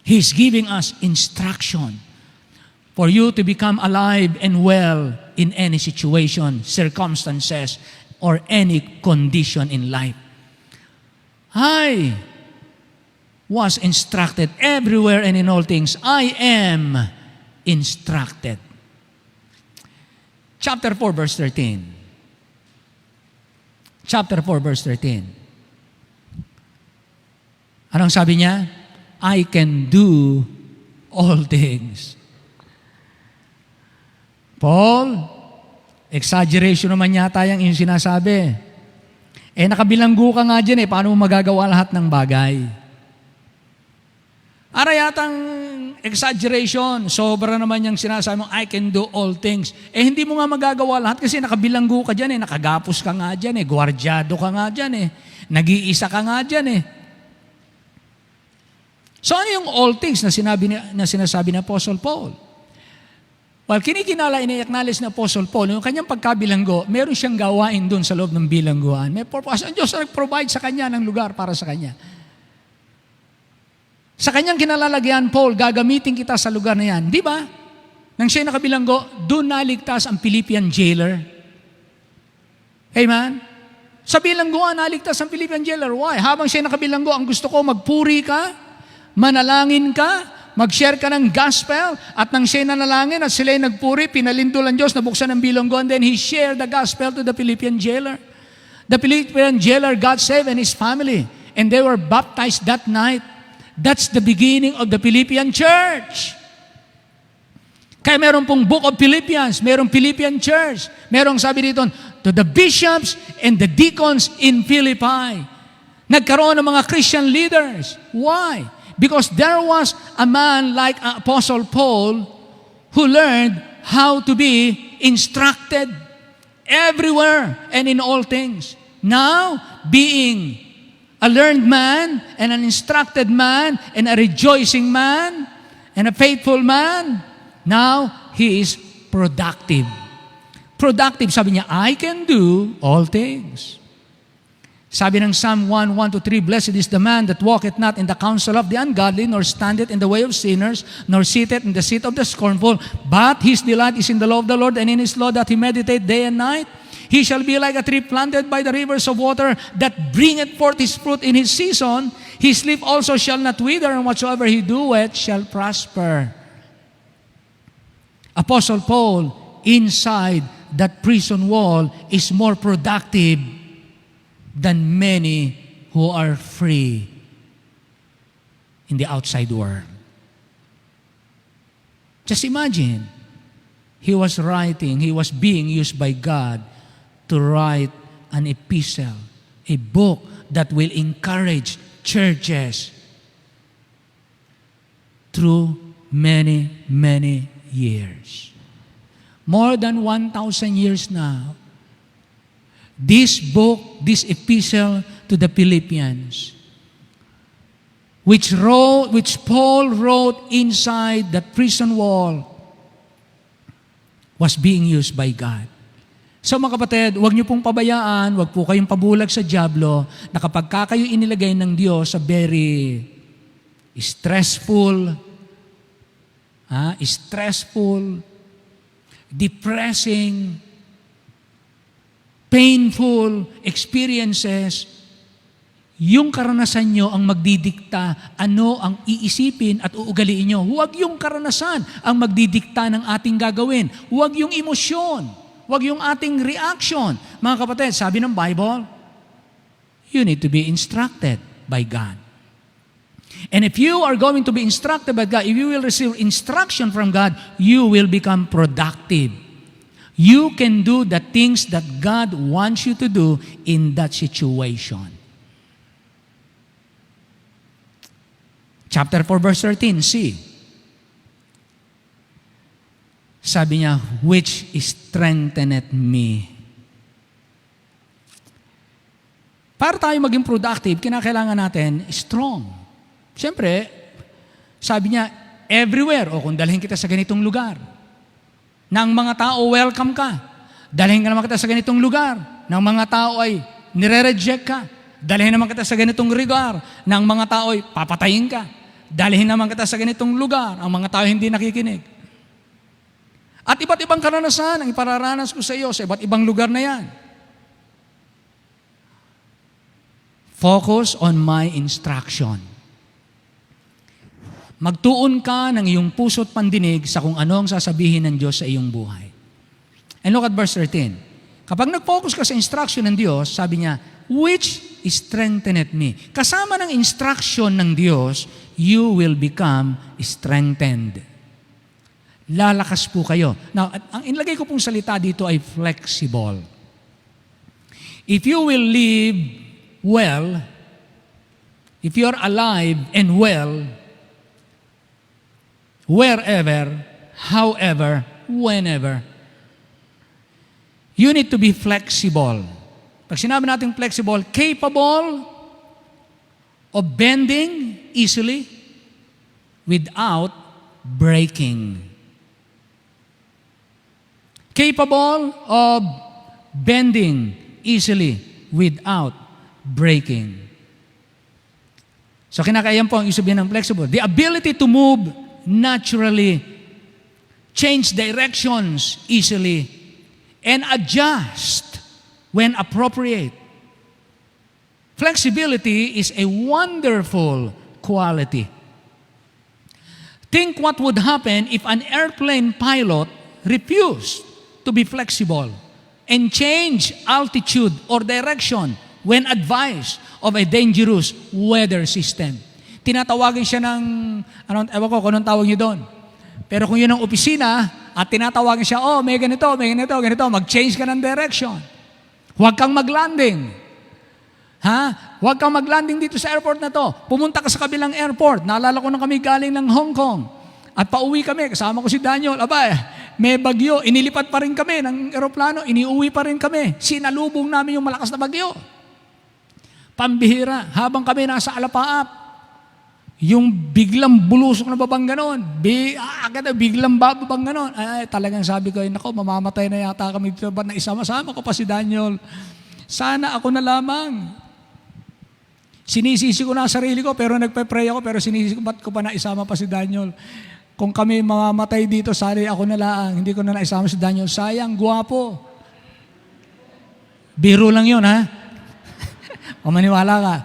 He's giving us instruction for you to become alive and well in any situation, circumstances, or any condition in life. I was instructed everywhere and in all things. I am instructed. Chapter 4, verse 13. Chapter 4, verse 13. Anong sabi niya? I can do all things. Paul, exaggeration naman yata yung sinasabi. Nakabilanggo ka nga dyan paano mo magagawa lahat ng bagay? Ara yatang exaggeration, sobra naman yung sinasabi mo, I can do all things. Hindi mo nga magagawa lahat kasi nakabilanggo ka dyan nakagapos ka nga dyan gwardyado ka nga dyan nag-iisa ka nga dyan So ano yung all things na sinasabi ni Apostle Paul? Well, kinikinala, ini-acknowledge ni Apostle Paul, yung kanyang pagkabilanggo, meron siyang gawain dun sa loob ng bilangguan. May purpose. Ang Diyos na nag-provide sa kanya ng lugar para sa kanya. Sa kanyang kinalalagyan, Paul, gagamitin kita sa lugar na yan. Di ba? Nang siya nakabilanggo, doon naligtas ang Philippian jailer. Amen? Sa bilangguan, naligtas ang Philippian jailer. Why? Habang siya nakabilanggo, ang gusto ko, magpuri ka, manalangin ka, mag-share ka ng gospel, at nang siya nanalangin at sila'y nagpuri, pinalindol ang Diyos, nabuksan ang bilanggo, and then he shared the gospel to the Philippian jailer. The Philippian jailer got saved and his family, and they were baptized that night. That's the beginning of the Philippian church. Kaya meron pong Book of Philippians, merong Philippian church, merong sabi dito, to the bishops and the deacons in Philippi. Nagkaroon ng mga Christian leaders. Why? Because there was a man like Apostle Paul who learned how to be instructed everywhere and in all things. Now, being a learned man and an instructed man and a rejoicing man and a faithful man, now he is productive. Productive, sabi niya, I can do all things. Sabi ng Psalm 1:1-3, Blessed is the man that walketh not in the counsel of the ungodly, nor standeth in the way of sinners, nor sitteth in the seat of the scornful, but his delight is in the law of the Lord, and in his law doth he meditate day and night. He shall be like a tree planted by the rivers of water, that bringeth forth his fruit in his season. His leaf also shall not wither, and whatsoever he doeth shall prosper. Apostle Paul, inside that prison wall, is more productive than many who are free in the outside world. Just imagine, he was being used by God to write an epistle, a book that will encourage churches through many, many years. More than 1,000 years now, this book, this epistle to the Philippians, which Paul wrote inside that prison wall, was being used by God. So mga kapatid, huwag niyo pong pabayaan, huwag po kayong pabulag sa dyablo, na kapag kayo inilagay ng Diyos sa very stressful, depressing, painful experiences, yung karanasan nyo ang magdidikta ano ang iisipin at uugaliin nyo. Huwag yung karanasan ang magdidikta ng ating gagawin. Huwag yung emosyon. Huwag yung ating reaction. Mga kapatid, sabi ng Bible, you need to be instructed by God. And if you are going to be instructed by God, if you will receive instruction from God, you will become productive. You can do the things that God wants you to do in that situation. Chapter 4, verse 13, see. Sabi niya, which strengtheneth me. Para tayo maging productive, kinakailangan natin strong. Siyempre, sabi niya, everywhere, o kung dalhin kita sa ganitong lugar, ng mga tao, welcome ka. Dalhin ka naman kita sa ganitong lugar, ng mga tao ay nire-reject ka. Dalhin naman kita sa ganitong lugar, ng mga tao ay papatayin ka. Dalhin naman kita sa ganitong lugar, ang mga tao hindi nakikinig. At iba't ibang karanasan ang ipararanas ko sa iyo sa iba't ibang lugar na yan. Focus on my instruction. Magtuon ka ng iyong puso't pandinig sa kung ano ang sasabihin ng Diyos sa iyong buhay. And look at verse 13. Kapag nag-focus ka sa instruction ng Diyos, sabi niya, which strengtheneth me. Kasama ng instruction ng Diyos, you will become strengthened. Lalakas po kayo. Now, ang inlagay ko pong salita dito ay flexible. If you will live well, if you're alive and well, wherever, however, whenever. You need to be flexible. Pag sinabi natin flexible, capable of bending easily without breaking. Capable of bending easily without breaking. So kinakaiyan po ang ibig sabihin ng flexible. The ability to move naturally, change directions easily, and adjust when appropriate. Flexibility is a wonderful quality. Think what would happen if an airplane pilot refused to be flexible and change altitude or direction when advised of a dangerous weather system. Tinatawagin siya ng, ewan ko kung anong tawag niyo doon. Pero kung yun ang opisina, at tinatawagin siya, may ganito, mag-change ka ng direction. Huwag kang mag-landing. Huwag kang mag-landing dito sa airport na to. Pumunta ka sa kabilang airport. Naalala ko na kami galing ng Hong Kong. At pauwi kami, kasama ko si Daniel. May bagyo. Inilipat pa rin kami ng eroplano. Iniuwi pa rin kami. Sinalubong namin yung malakas na bagyo. Pambihira. Habang kami nasa Alapaap, yung biglang bulusok na babang ganon. Biglang babang ganon. Talagang sabi ko, nako, mamamatay na yata kami dito. Ba't naisama-sama ko pa si Daniel? Sana ako na lamang. Sinisisi ko na sarili ko, pero nagpe-pray ako, pero sinisisi ko, ba't ko pa naisama pa si Daniel? Kung kami mamamatay dito, sari ako na lang. Hindi ko na naisama si Daniel. Sayang, guwapo. Biro lang yun, ha? O maniwala ka.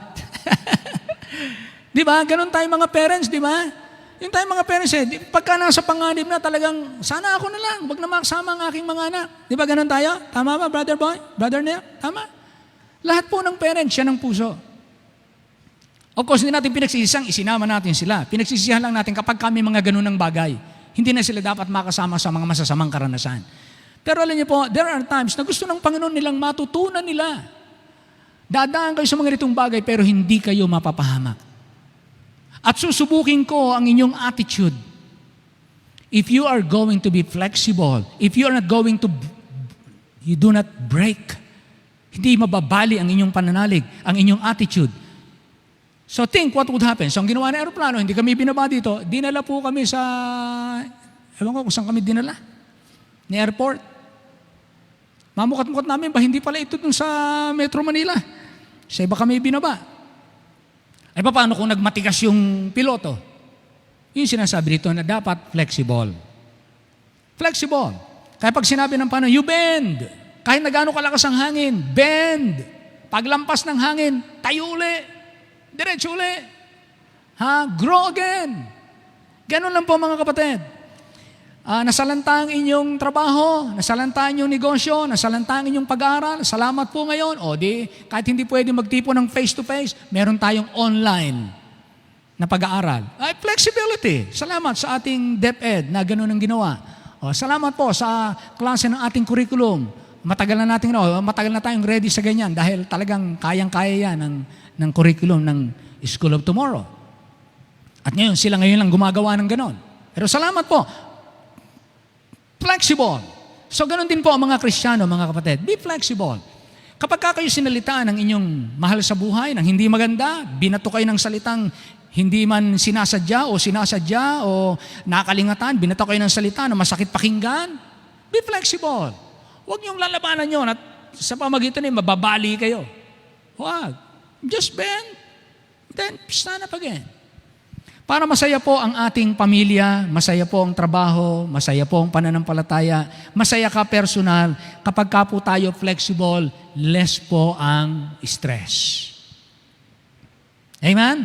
Di ba? Ganon tayo mga parents, di ba? Yung tayo mga parents, pagka nasa panganib na talagang, sana ako na lang, wag na makasama ang aking mga anak. Di ba ganon tayo? Tama ba, brother boy? Brother Neil? Tama? Lahat po ng parents, siya ng puso. Of course, hindi natin pinagsisisang, isinama natin sila. Pinagsisihan lang natin kapag kami mga ganun ng bagay. Hindi na sila dapat makasama sa mga masasamang karanasan. Pero alam niyo po, there are times na gusto ng Panginoon nilang matutunan nila. Dadaan kayo sa mga ganitong bagay, pero hindi kayo mapapahamak. At susubukin ko ang inyong attitude. If you are going to be flexible, if you are not going to, you do not break. Hindi mababali ang inyong pananalig, ang inyong attitude. So think what would happen. So ang ginawa ng aeroplano, hindi kami binaba dito, dinala po kami sa, ewan ko kung saan kami dinala, ni airport. Mamukot-mukot namin, hindi pala ito dun sa Metro Manila. Sa iba kami binaba. Ay paano kung nagmatigas yung piloto? Yung sinasabi dito na dapat flexible. Flexible. Kaya pag sinabi ng Panginoon, you bend. Kahit na gaano kalakas ang hangin, bend. Paglampas ng hangin, tayo uli. Diretso uli. Grow again. Ganun lang po mga kapatid. Nasalanta ang inyong trabaho, nasalanta ang inyong negosyo, nasalanta ang inyong pag-aaral, salamat po ngayon. Kahit hindi pwede magtipo ng face-to-face, meron tayong online na pag-aaral. Flexibility. Salamat sa ating DepEd na ganun ang ginawa. Salamat po sa klase ng ating curriculum. Matagal na tayong ready sa ganyan dahil talagang kayang-kaya yan ng curriculum ng School of Tomorrow. At sila ngayon lang gumagawa ng ganon. Pero salamat po. Flexible. So, ganun din po ang mga Kristiyano, mga kapatid. Be flexible. Kapag kayo sinalitaan ng inyong mahal sa buhay, ng hindi maganda, binato kayo ng salitang hindi man sinasadya o nakalingatan, binato kayo ng salita na masakit pakinggan, be flexible. Huwag niyong lalabanan yun at sa pamagitan mababali kayo. Huwag. Just bend, then stand up again. Para masaya po ang ating pamilya, masaya po ang trabaho, masaya po ang pananampalataya, masaya ka personal, kapag ka po tayo flexible, less po ang stress. Amen?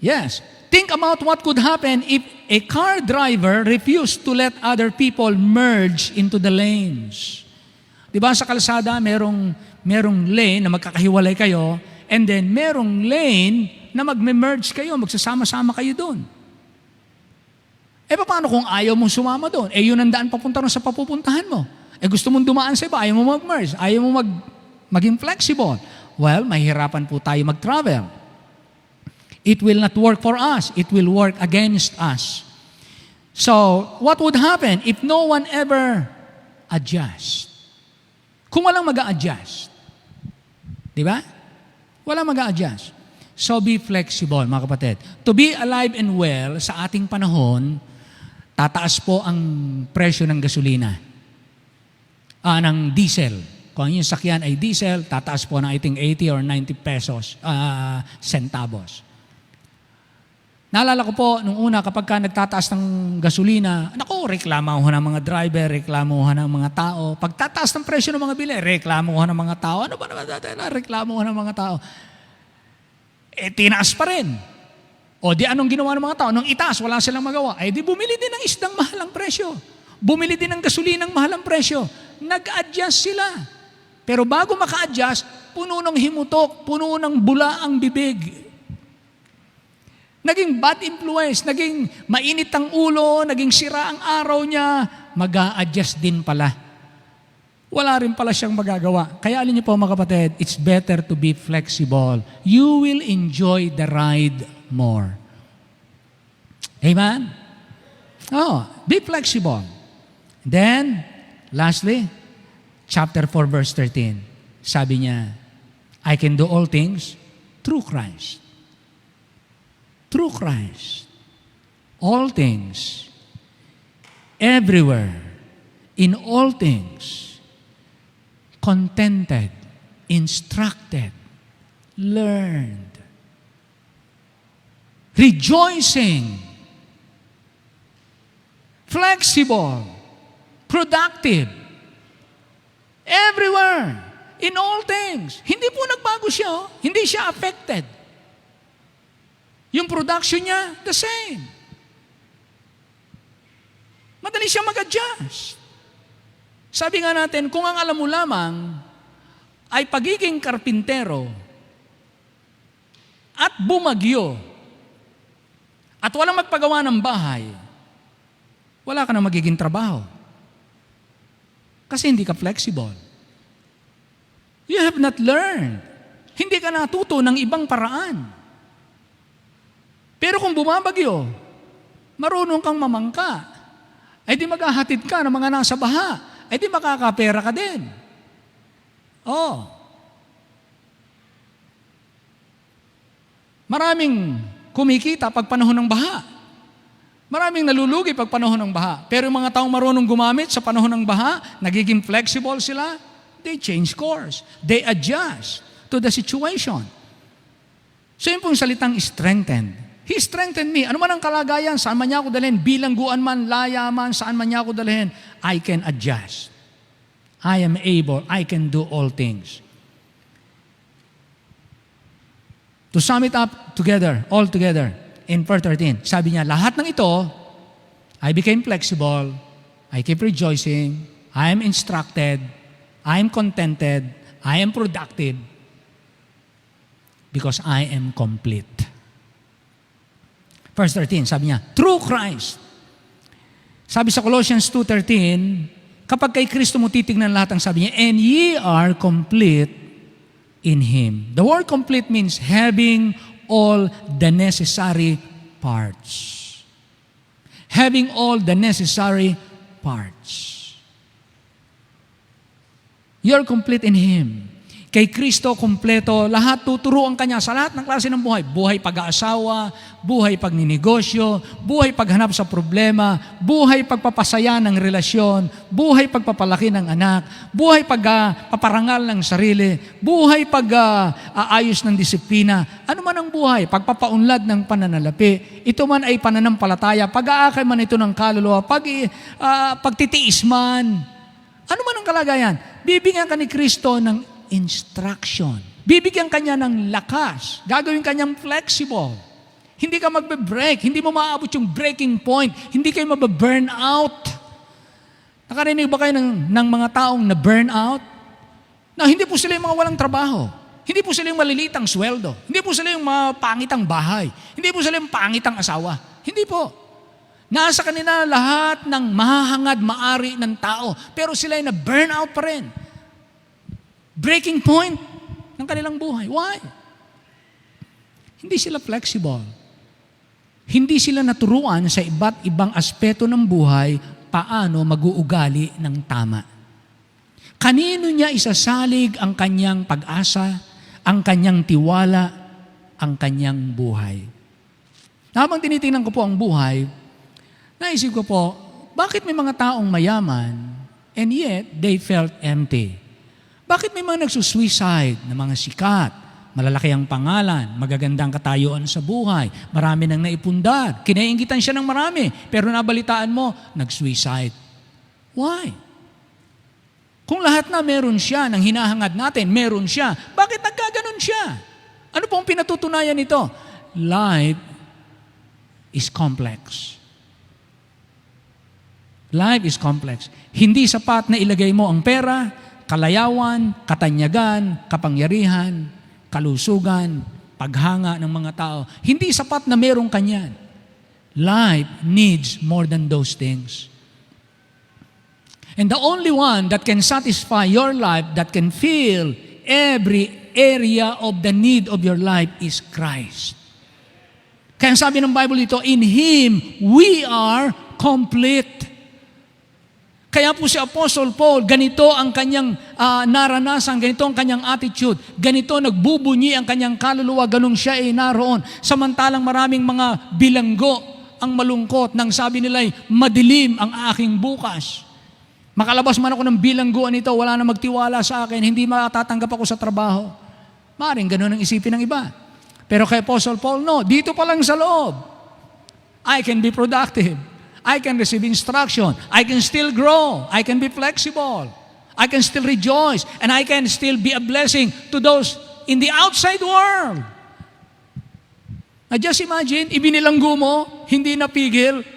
Yes. Think about what could happen if a car driver refused to let other people merge into the lanes. Diba sa kalsada, merong lane na magkakahiwalay kayo, and then merong lane na magme-merge kayo, magsasama-sama kayo doon. Paano kung ayaw mong sumama doon? Yun ang daan papunta rin sa papupuntahan mo. Gusto mong dumaan sa iba, ayaw mo mag-merge, ayaw mo maging flexible. Well, mahihirapan po tayo mag-travel. It will not work for us. It will work against us. So, what would happen if no one ever adjust? Kung walang mag-a-adjust, di ba? Walang mag-a-adjust. So, be flexible, mga kapatid. To be alive and well, sa ating panahon, tataas po ang presyo ng gasolina. Ng diesel. Kung yung sakyan ay diesel, tataas po ng I think 80 or 90 pesos, centavos. Naalala ko po, nung una, kapag ka nagtataas ng gasolina, reklamo ng mga driver, reklamo ng mga tao. Pag tataas ng presyo ng mga bili, reklamo ng mga tao. Ano ba naman natin? Reklamo ng mga tao. Tinaas pa rin. O di anong ginawa ng mga tao? Nung itaas, wala silang magawa. Di bumili din ng isdang mahalang presyo. Bumili din ng gasolinang mahalang presyo. Nag-adjust sila. Pero bago maka-adjust, puno ng himutok, puno ng bula ang bibig. Naging bad influence, naging mainit ang ulo, naging sira ang araw niya, mag-a-adjust din pala. Wala rin pala siyang magagawa. Kaya alin niyo po mga kapatid, it's better to be flexible. You will enjoy the ride more. Amen? Be flexible. Then, lastly, chapter 4 verse 13. Sabi niya, I can do all things through Christ. Through Christ. All things. Everywhere. In all things. Contented. Instructed. Learned. Rejoicing. Flexible. Productive. Everywhere. In all things. Hindi po nagbago siya. Hindi siya affected. Yung production niya, the same. Madali siya mag-adjust. Sabi nga natin, kung ang alam mo lamang ay pagiging karpintero at bumagyo at walang magpagawa ng bahay, wala ka na magiging trabaho. Kasi hindi ka flexible. You have not learned. Hindi ka natuto ng ibang paraan. Pero kung bumabagyo, marunong kang mamangka, ay di maghahatid ka ng mga nasa baha, ay di makakapera ka din. Maraming kumikita pag panahon ng baha. Maraming nalulugi pag panahon ng baha. Pero yung mga taong marunong gumamit sa panahon ng baha, nagiging flexible sila, they change course. They adjust to the situation. So yun pong salitang strengthened. He strengthened me. Ano man ang kalagayan, saan man niya ako dalhin, bilangguan man, laya man, saan man niya ako dalhin, I can adjust. I am able, I can do all things. To sum it up together, all together, in verse 13, sabi niya, lahat ng ito, I became flexible, I keep rejoicing, I am instructed, I am contented, I am productive, because I am complete. Verse 13, sabi niya, through Christ. Sabi sa Colossians 2:13, kapag kay Kristo mo titignan lahat ang sabi niya, and ye are complete in Him. The word complete means having all the necessary parts. Having all the necessary parts. You're complete in Him. Kay Kristo, kumpleto, lahat tuturuan kanya sa lahat ng klase ng buhay. Buhay pag-aasawa, buhay pagninegosyo, buhay paghanap sa problema, buhay pagpapasaya ng relasyon, buhay pagpapalaki ng anak, buhay pagpaparangal ng sarili, buhay pag-aayos ng disiplina. Ano man ang buhay, pagpapaunlad ng pananalapi, ito man ay pananampalataya, pag-aakay man ito ng kaluluwa, pagtitiis man, ano man ang kalagayan, bibigyan ka ni Kristo ng instruction. Bibigyan kanya ng lakas. Gagawin kanyang flexible. Hindi ka magbe-break. Hindi mo maabot yung breaking point. Hindi kayo mabe-burn out. Nakarinig ba kayo ng mga taong na-burn out? Na hindi po sila yung mga walang trabaho. Hindi po sila yung malilitang sweldo. Hindi po sila yung mapangitang bahay. Hindi po sila yung pangitang asawa. Hindi po. Nasa kanila lahat ng mahahangad, maari ng tao. Pero sila ay na-burn out pa rin. Breaking point ng kanilang buhay. Why? Hindi sila flexible. Hindi sila naturuan sa iba't ibang aspeto ng buhay paano mag-uugali ng tama. Kanino niya isasalig ang kanyang pag-asa, ang kanyang tiwala, ang kanyang buhay? Habang tinitingnan ko po ang buhay, naisip ko po, bakit may mga taong mayaman and yet they felt empty? Bakit may mga nagsusuicide na mga sikat, malalaki ang pangalan, magagandang katayuan sa buhay, marami nang naipundar, kinainggitan siya ng marami, pero nabalitaan mo, nag-suicide. Why? Kung lahat na meron siya, nang hinahangad natin, meron siya, bakit nagkaganon siya? Ano pong pinatutunayan nito? Life is complex. Life is complex. Hindi sapat na ilagay mo ang pera, kalayawan, katanyagan, kapangyarihan, kalusugan, paghanga ng mga tao. Hindi sapat na merong kanyan. Life needs more than those things. And the only one that can satisfy your life, that can fill every area of the need of your life is Christ. Kaya sabi ng Bible dito, in Him we are complete. Kaya po si Apostle Paul, ganito ang kanyang naranasan, ganito ang kanyang attitude, ganito nagbubunyi ang kanyang kaluluwa, ganun siya ay naroon. Samantalang maraming mga bilanggo ang malungkot nang sabi nila ay madilim ang aking bukas. Makalabas man ako ng bilangguan nito, wala na magtiwala sa akin, hindi matatanggap ako sa trabaho. Maring ganun ang isipin ng iba. Pero kay Apostle Paul, no, dito pa lang sa loob, I can be productive. I can receive instruction. I can still grow. I can be flexible. I can still rejoice. And I can still be a blessing to those in the outside world. Now just imagine, ibinilanggo mo, hindi napigil.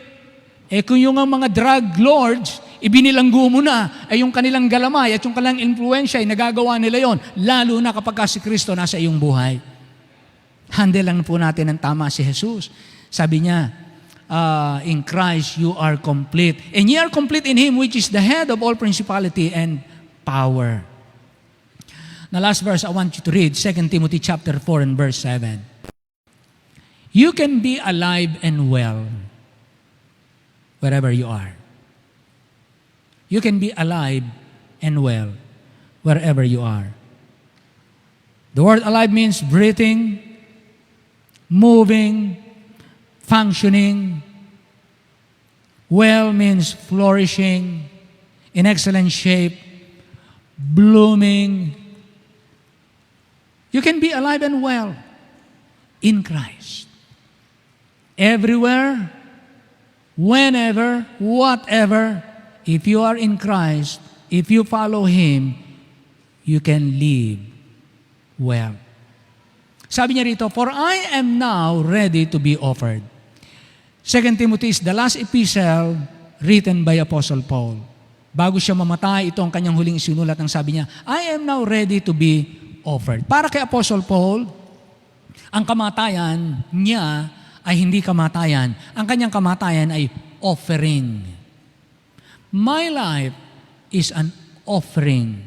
Kung yung mga drug lords, ibinilanggo mo na, ay yung kanilang galamay at yung kanilang influensya, ay nagagawa nila yon, lalo na kapag si Kristo nasa iyong buhay. Handle lang po natin ng tama si Jesus. Sabi niya, in Christ you are complete. And ye are complete in Him which is the head of all principality and power. The last verse I want you to read, 2 Timothy chapter 4 and verse 7. You can be alive and well wherever you are. You can be alive and well wherever you are. The word alive means breathing, moving, functioning. Well means flourishing, in excellent shape, blooming. You can be alive and well in Christ. Everywhere, whenever, whatever, if you are in Christ, if you follow Him, you can live well. Sabi niya rito, for I am now ready to be offered. 2 Timothy is the last epistle written by Apostle Paul. Bago siya mamatay, ito ang kanyang huling sinulat. Ang sabi niya, I am now ready to be offered. Para kay Apostle Paul, ang kamatayan niya ay hindi kamatayan. Ang kanyang kamatayan ay offering. My life is an offering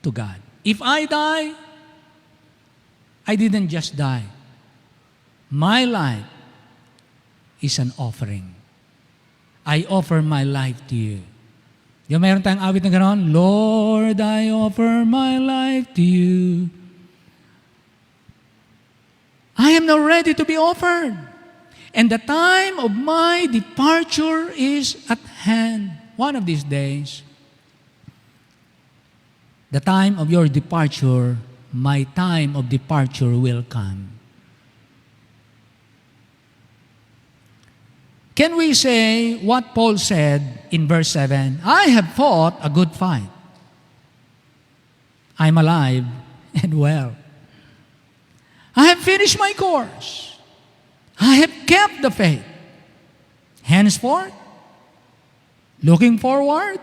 to God. If I die, I didn't just die. My life is an offering. I offer my life to you. Yung mayroon tayong awit na gano'n, Lord, I offer my life to you. I am now ready to be offered. And the time of my departure is at hand. One of these days, the time of your departure, my time of departure will come. Can we say what Paul said in verse 7? I have fought a good fight. I'm alive and well. I have finished my course. I have kept the faith. Henceforth, looking forward,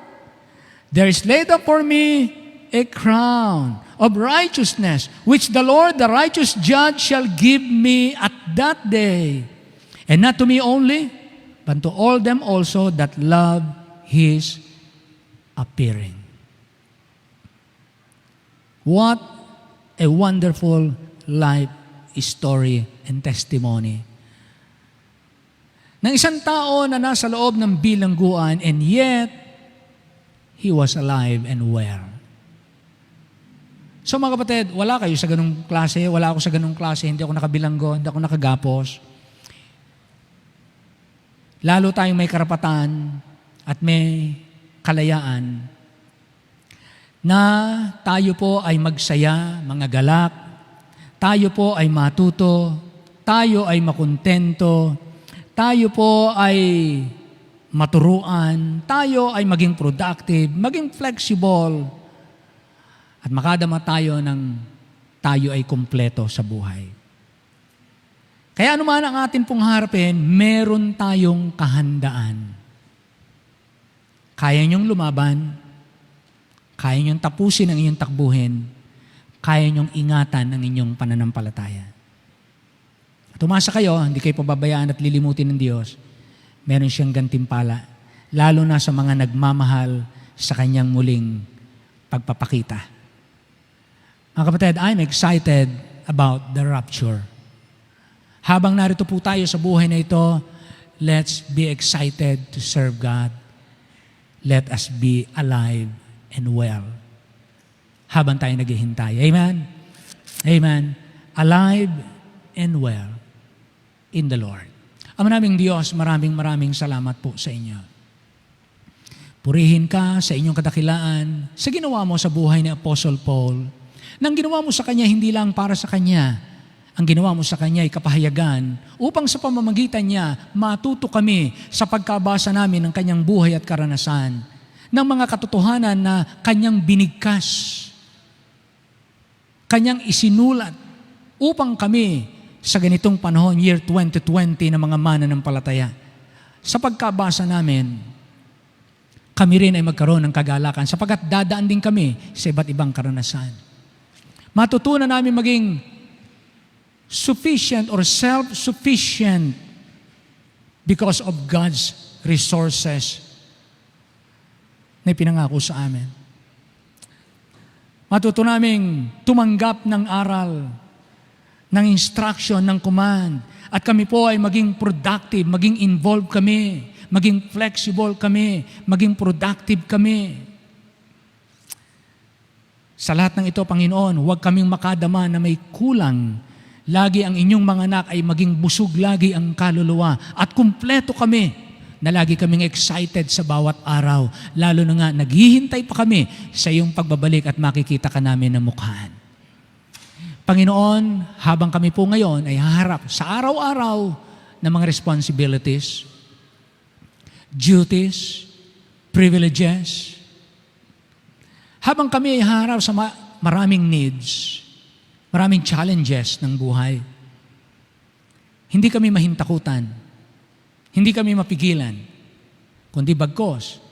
there is laid up for me a crown of righteousness, which the Lord, the righteous judge, shall give me at that day. And not to me only, but to all them also that love His appearing. What a wonderful life story and testimony. ng isang tao na nasa loob ng bilangguan, and yet, he was alive and well. So mga kapatid, wala kayo sa ganung klase, wala ako sa ganung klase, hindi ako nakabilanggo, hindi ako nakagapos. Lalo tayong may karapatan at may kalayaan na tayo po ay magsaya, mga galak, tayo po ay matuto, tayo ay makontento, tayo po ay maturuan, tayo ay maging productive, maging flexible, at makadama tayo ng tayo ay kumpleto sa buhay. Kaya anuman ang atin pong harapin, meron tayong kahandaan. Kaya niyong lumaban, kaya niyong tapusin ang inyong takbuhin, kaya niyong ingatan ang inyong pananampalataya. At umasa kayo, hindi kayo pababayaan at lilimutin ng Diyos, meron siyang gantimpala, lalo na sa mga nagmamahal sa kanyang muling pagpapakita. Mga kapatid, I'm excited about the rapture. Habang narito po tayo sa buhay na ito, let's be excited to serve God. Let us be alive and well. Habang tayo naghihintay. Amen? Amen. Alive and well in the Lord. Ama naming Diyos, maraming salamat po sa inyo. Purihin ka sa inyong kadakilaan, sa ginawa mo sa buhay ni Apostle Paul. Nang ginawa mo sa kanya, hindi lang para sa kanya. Ang ginawa mo sa kanya ay kapahayagan upang sa pamamagitan niya, matuto kami sa pagkabasa namin ng kanyang buhay at karanasan, ng mga katotohanan na kanyang binigkas, kanyang isinulat upang kami sa ganitong panahon, year 2020 na mga mananampalataya. Sa pagkabasa namin, kami rin ay magkaroon ng kagalakan sapagkat dadaan din kami sa iba't ibang karanasan. Matutunan namin maging sufficient or self-sufficient because of God's resources na ipinangako sa amin. Matutunan namin tumanggap ng aral, ng instruction, ng command, at kami po ay maging productive, maging involved kami, maging flexible kami, maging productive kami. Sa lahat ng ito, Panginoon, huwag kaming makadama na may kulang. Lagi ang inyong mga anak ay maging busog lagi ang kaluluwa. At kumpleto kami na lagi kaming excited sa bawat araw. Lalo na nga, naghihintay pa kami sa iyong pagbabalik at makikita ka namin na mukhaan. Panginoon, habang kami po ngayon ay haharap sa araw-araw ng mga responsibilities, duties, privileges, habang kami ay harap sa maraming needs, maraming challenges ng buhay, hindi kami mahintakutan, hindi kami mapigilan, kundi bagkos,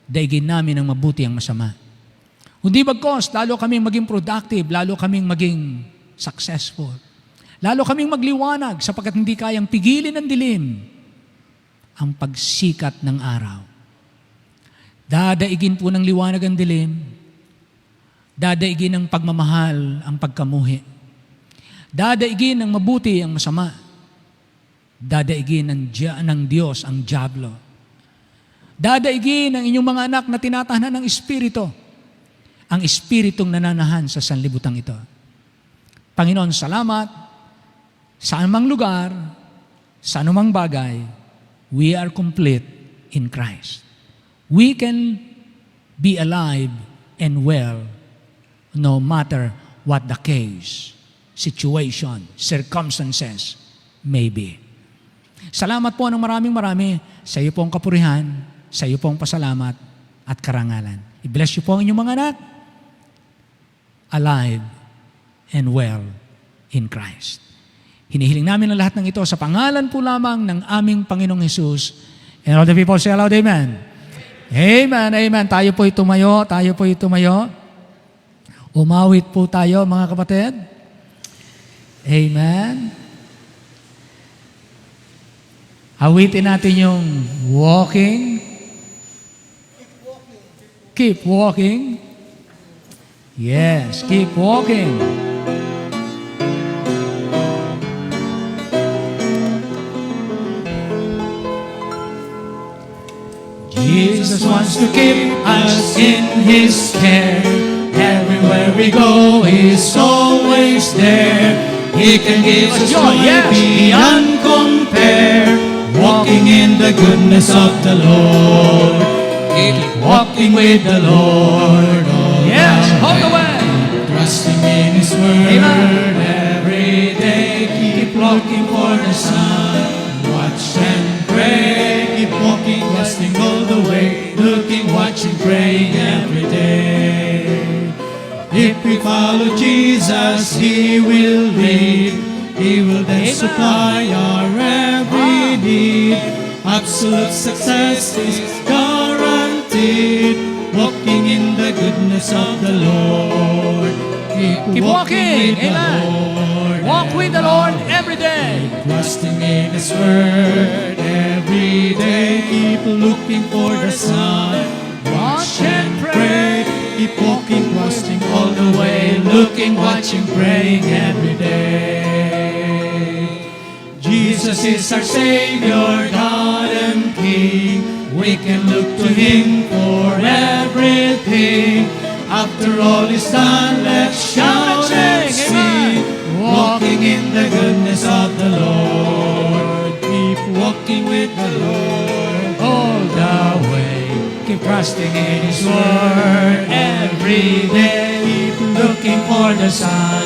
daigin namin ang mabuti ang masama. Kundi bagkos, lalo kaming maging productive, lalo kaming maging successful, lalo kaming magliwanag sapagkat hindi kayang pigilin ng dilim ang pagsikat ng araw. Dadaigin po ng liwanag ang dilim, dadaigin ng pagmamahal ang pagkamuhi. Dadaigin ng mabuti ang masama. Dadaigin ng Diyos ang dyablo. Dadaigin ng inyong mga anak na tinatahanan ng Espiritu, ang Espiritong nananahan sa sanlibutan ito. Panginoon, salamat sa anumang lugar, sa anumang bagay, we are complete in Christ. We can be alive and well no matter what the case, situation, circumstances may be. Salamat po ng marami sa iyo pong kapurihan, sa iyo pong pasalamat at karangalan. I-bless you po ang inyong mga anak, alive and well in Christ. Hinihiling namin ang lahat ng ito sa pangalan po lamang ng aming Panginoong Hesus. And all the people say aloud, Amen. Amen, amen. Tayo po'y tumayo. Umawit po tayo, mga kapatid. Amen. Awitin natin yung walking. Keep walking. Yes, keep walking. Jesus wants to keep us in His care. Everywhere we go, He's always there. He can give us joy beyond compare. Walking in the goodness of the Lord. Keep walking with the Lord all the way. Trusting in His word every day. Keep looking for the sun. Watch and pray. Keep walking, trusting all the way. Looking, watching, praying every day. If we follow Jesus, He will lead. He will then supply our every need. Absolute success is guaranteed. Walking in the goodness of the Lord. Keep walking with the Lord. Walk with the Lord every day. Trusting in His word every day. Keep looking for the sun. Watch and pray. Keep walking, trusting all the way. Looking, watching, praying every day. Jesus is our Savior, God and King. We can look to Him for everything. After all is done, let's shout and sing. Walking in the goodness of the Lord. Keep walking with the Lord all the way. Keep trusting in His word every day. Keep looking for the sun.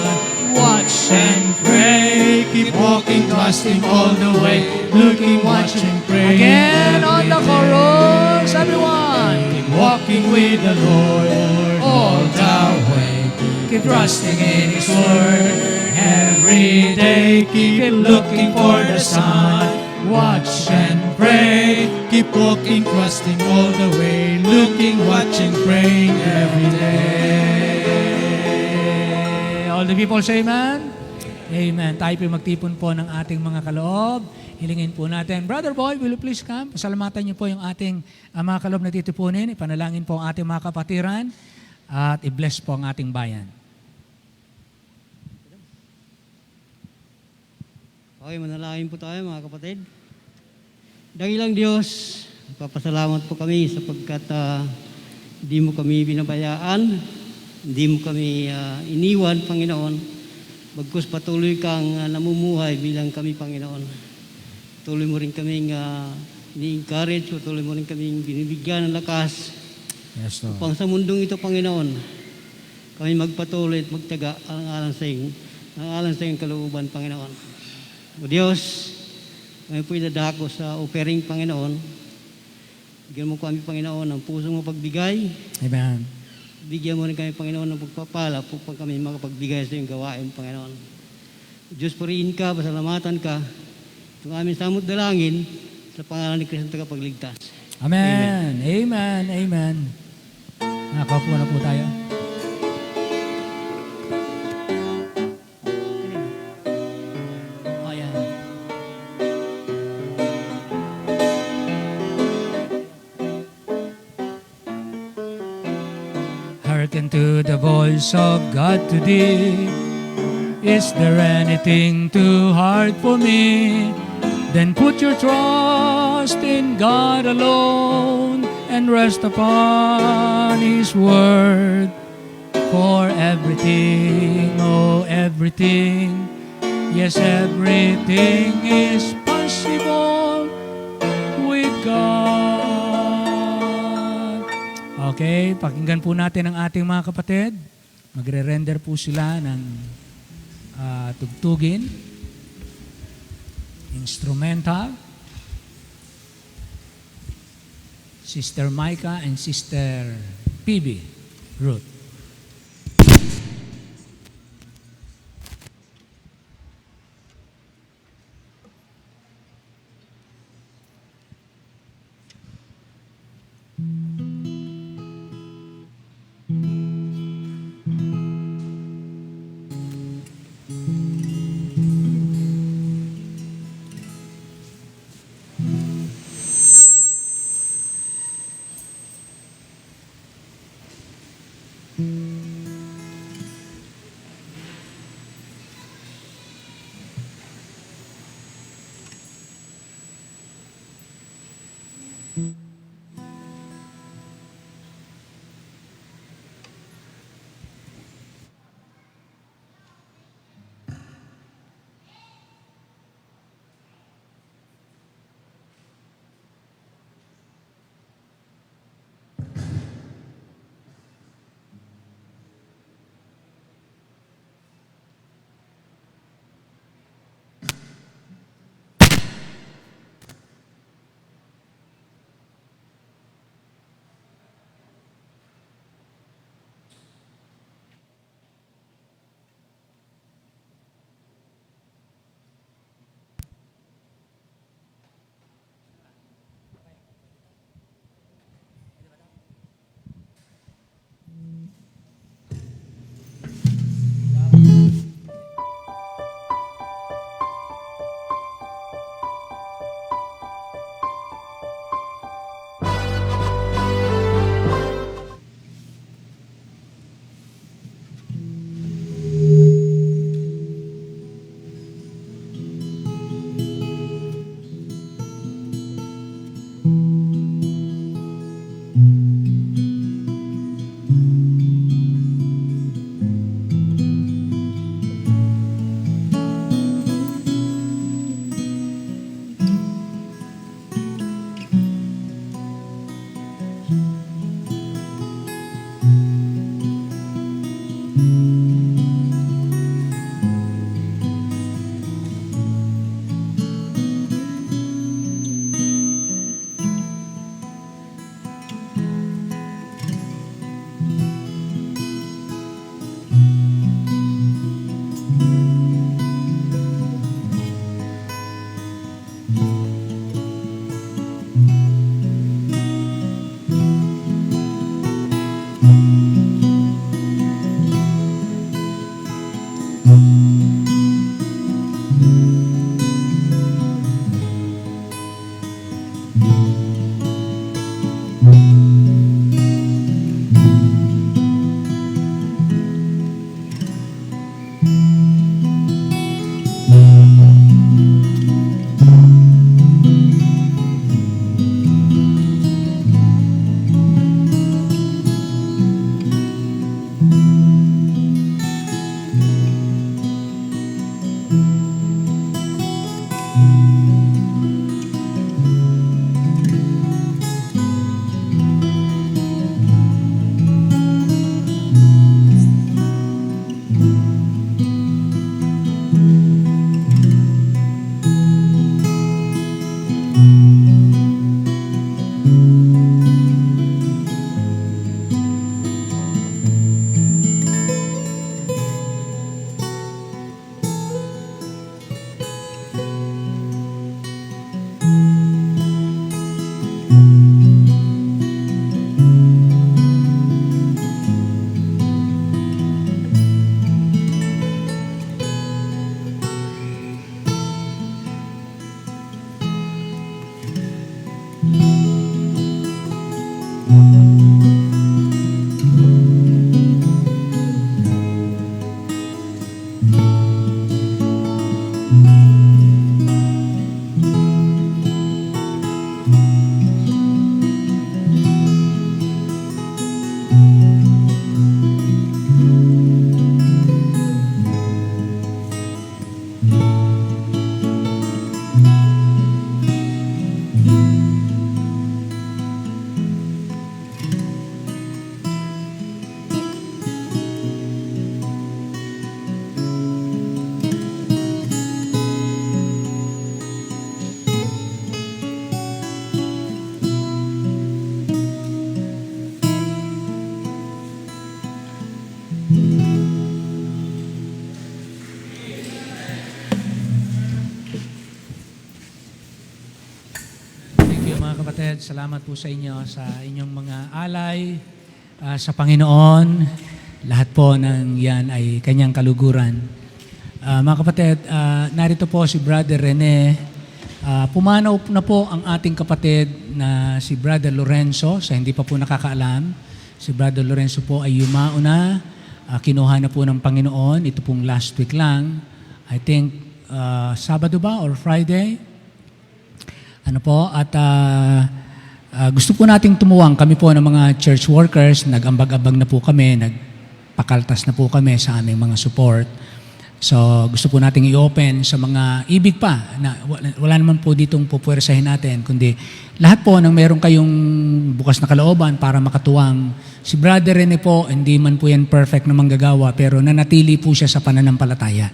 Watch and pray. Keep walking, trusting all the way. Looking, watching, praying. Again on the chorus, everyone. Keep walking with the Lord all the way. Keep trusting in His word every day. Keep looking for the sun. Watch and pray. Keep walking, trusting all the way. Looking, watching, praying every day. All the people say amen? Amen. Tayo po magtipon po ng ating mga kaloob. Hilingin po natin. Brother Boy, will you please come? Pasalamatan niyo po yung ating mga kaloob na titipunin. Ipanalangin po ang ating mga kapatiran. At i-bless po ang ating bayan. Okay, manalangin po tayo mga kapatid. Dakilang Diyos, papasalamat po kami sapagkat hindi mo kami binabayaan, hindi mo kami iniwan, Panginoon. Bagkus patuloy kang namumuhay bilang kami, Panginoon. Patuloy mo rin kaming ini-encourage, patuloy mo rin kaming binibigyan ng lakas. Yes, Lord. Upang sa mundong ito, Panginoon, kami magpatuloy at magtiyaga ang alang sa iyong kalooban, Panginoon. O Diyos, kami po'y dadako sa offering, Panginoon. Bigyan mo kami, Panginoon, ng pusong mapagbigay. Amen. Bigyan mo rin kami, Panginoon, ng pagpapala upang kami makapagbigay sa iyong gawain, Panginoon. Diyos, purihin ka, pasalamatan ka. Itong aming samot dalangin sa pangalan ni Kristo tagapagligtas. Amen. Amen. Amen. Nakaupo na po tayo. Hearken to the voice of God today. Is there anything too hard for me? Then put your trust in God alone and rest upon His word. For everything, oh everything, yes everything is possible with God. Okay, pakinggan po natin ang ating mga kapatid. Magre-render po sila ng tugtugin. Instrumental. Sister Micah and Sister PB Ruth. Thank you mga kapatid. Salamat po sa inyo sa inyong mga alay sa Panginoon. Lahat po ng yan ay kanyang kaluguran. Mga kapatid, narito po si Brother Rene. Pumanaw na po ang ating kapatid na si Brother Lorenzo. Sa hindi pa po nakakaalam, si Brother Lorenzo po ay yumao na. Kinuha na po ng Panginoon. Ito pong last week lang. I think Sabado ba or Friday? Ano po? At gusto po nating tumuwang. Kami po ng mga church workers, nag-ambag-ambag na po kami, nagpakaltas na po kami sa aming mga support. So gusto po nating i-open sa mga ibig pa. Na, wala naman po ditong pupuwersahin natin, kundi lahat po ng meron kayong bukas na kalooban para makatuwang. Si Brother Rene po, hindi man po yan perfect na manggagawa, pero nanatili po siya sa pananampalataya.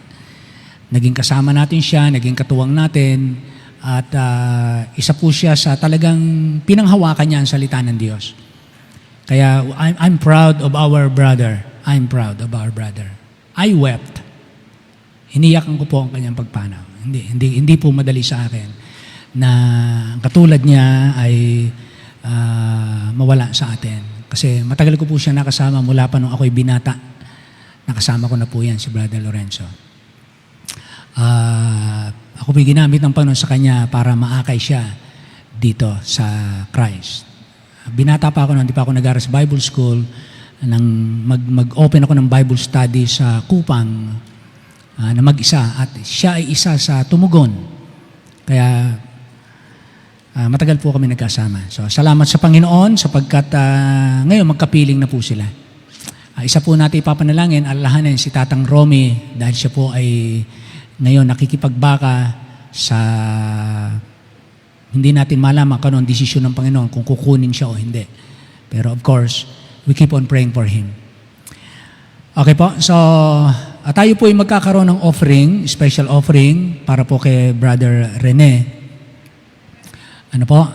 Naging kasama natin siya, naging katuwang natin, at isa po siya sa talagang pinanghawakan niya ang salita ng Diyos. Kaya I'm proud of our brother. I'm proud of our brother. I wept. Hiniyakan ko po ang kanyang pagpanaw. Hindi po madali sa akin na katulad niya ay mawala sa atin. Kasi matagal ko po siya nakasama mula pa nung ako'y binata. Nakasama ko na po yan si Brother Lorenzo. Ako po'y ginamit ng Panginoon sa kanya para maakay siya dito sa Christ. Binata pa ako nung hindi pa ako nag-aaral sa Bible School, nang mag-open ako ng Bible study sa Kupang na mag-isa, at siya ay isa sa tumugon. Kaya matagal po kami nagkasama. So salamat sa Panginoon sapagkat ngayon magkapiling na po sila. Isa po natin ipapanalangin, alalahanin si Tatang Romy dahil siya po ay ngayon nakikipagbaka sa hindi natin malaman kung ano ang desisyon ng Panginoon kung kukunin siya o hindi. Pero of course, we keep on praying for him. Okay po, so tayo po ay magkakaroon ng offering, special offering para po kay Brother Rene. Ano po?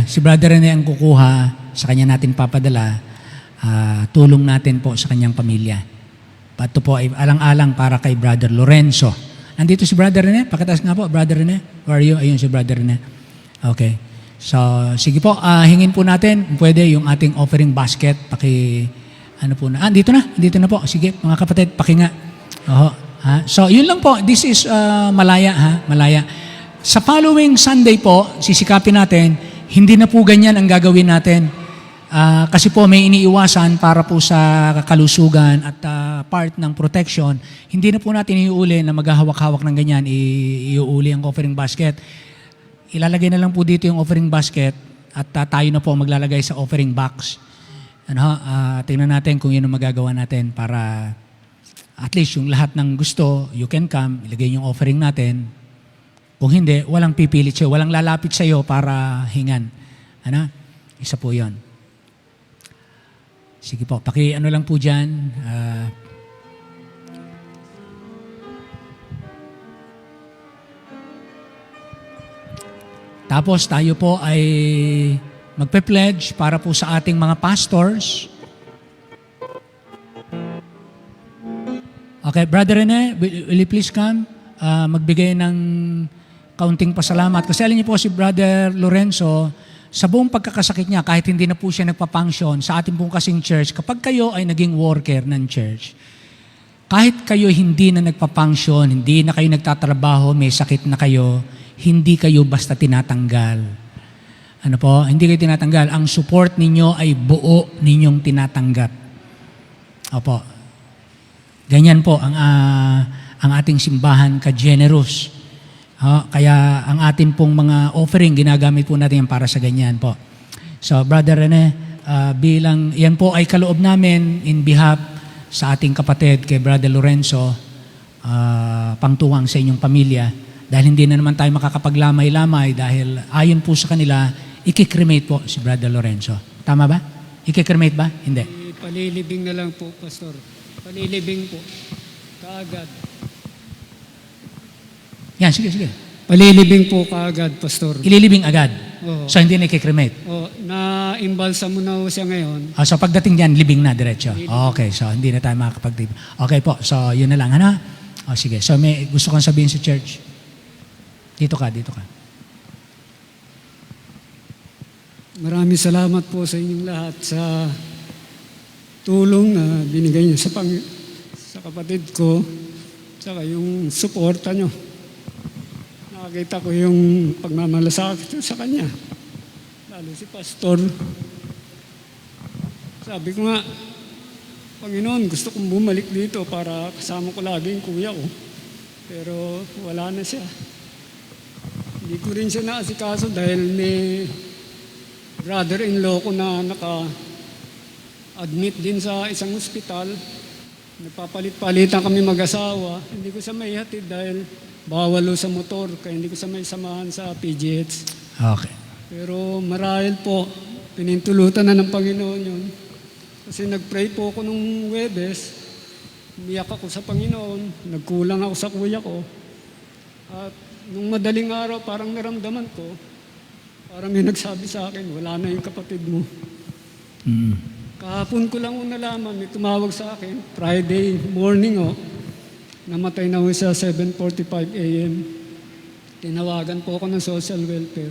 Si Brother Rene ang kukuha, sa kanya natin papadala, tulong natin po sa kanyang pamilya. Ito po ay alang-alang para kay Brother Lorenzo. Nandito si Brother Rene? Pakitaas nga po, Brother Rene. Where are you? Ayun si Brother Rene. Okay. So, sige po, hingin po natin, pwede yung ating offering basket, dito na po. Sige, mga kapatid, pakinga. So, yun lang po. This is Malaya. Sa following Sunday po, sisikapin natin, hindi na po ganyan ang gagawin natin. Kasi po may iniiwasan para po sa kalusugan at part ng protection. Hindi na po natin iuuli na maghahawak-hawak ng ganyan, iuuli ang offering basket. Ilalagay na lang po dito yung offering basket at tayo na po maglalagay sa offering box. Tingnan natin kung yun ang magagawa natin para at least yung lahat ng gusto, you can come, ilagay yung offering natin. Kung hindi, walang pipilit sa'yo, walang lalapit sa'yo para hingan. Isa po yun. Sige po, lang po dyan. Tapos tayo po ay magpe-pledge para po sa ating mga pastors. Okay, Brother Rene, will you please come? Magbigay ng kaunting pasalamat. Kasi alam niyo po si Brother Lorenzo, sa buong pagkakasakit niya, kahit hindi na po siya nagpa-function sa ating pong kasing church, kapag kayo ay naging worker ng church, kahit kayo hindi na nagpa-function, hindi na kayo nagtatrabaho, may sakit na kayo, hindi kayo basta tinatanggal. Hindi kayo tinatanggal. Ang support ninyo ay buo ninyong tinatanggap. Opo. Ganyan po ang ating simbahan ka-generous. Kaya ang ating pong mga offering, ginagamit po natin yan para sa ganyan po. So, Brother Rene, yan po ay kaloob namin in behalf sa ating kapatid kay Brother Lorenzo, pangtuwang sa inyong pamilya. Dahil hindi na naman tayo makakapaglamay-lamay dahil ayon po sa kanila, ikikremate po si Brother Lorenzo. Tama ba? Ikikremate ba? Hindi. Palilibing na lang po, Pastor. Palilibing po. Kaagad. Yan, sige. Palilibing po kaagad, Pastor. Ililibing agad. Oo. So, hindi na ikikremate. Na-imbalsa mo na siya ngayon. So, pagdating dyan, libing na diretso. Okay, so hindi na tayo makakapag-libing. Okay po, so yun na lang. Sige. So, may gusto kang sabihin sa church? Dito ka. Maraming salamat po sa inyong lahat sa tulong na binigay niyo sa kapatid ko, saka yung suporta niyo. Nakakita ko yung pagmamalasakit sa kanya. Lalo si Pastor. Sabi ko nga, Panginoon, gusto kong bumalik dito para kasama ko lagi yung kuya ko. Pero wala na siya. Hindi ko rin siya naasikaso dahil may brother-in-law ko na naka-admit din sa isang ospital. Nagpapalit-palitan kami mag-asawa. Hindi ko siya maihatid dahil bawal sa motor, kaya hindi ko siya may samahan sa PGH. Okay. Pero marahil po, pinintulutan na ng Panginoon yun. Kasi nag-pray po ako nung Huwebes, umiyak ako sa Panginoon, nagkulang ako sa kuya ko. At nung madaling araw, parang naramdaman ko, parang may nagsabi sa akin, wala na yung kapatid mo. Kahapon ko lang nalaman, may tumawag sa akin, Friday morning namatay na ho siya 7:45 a.m. Tinawagan po ako ng social welfare.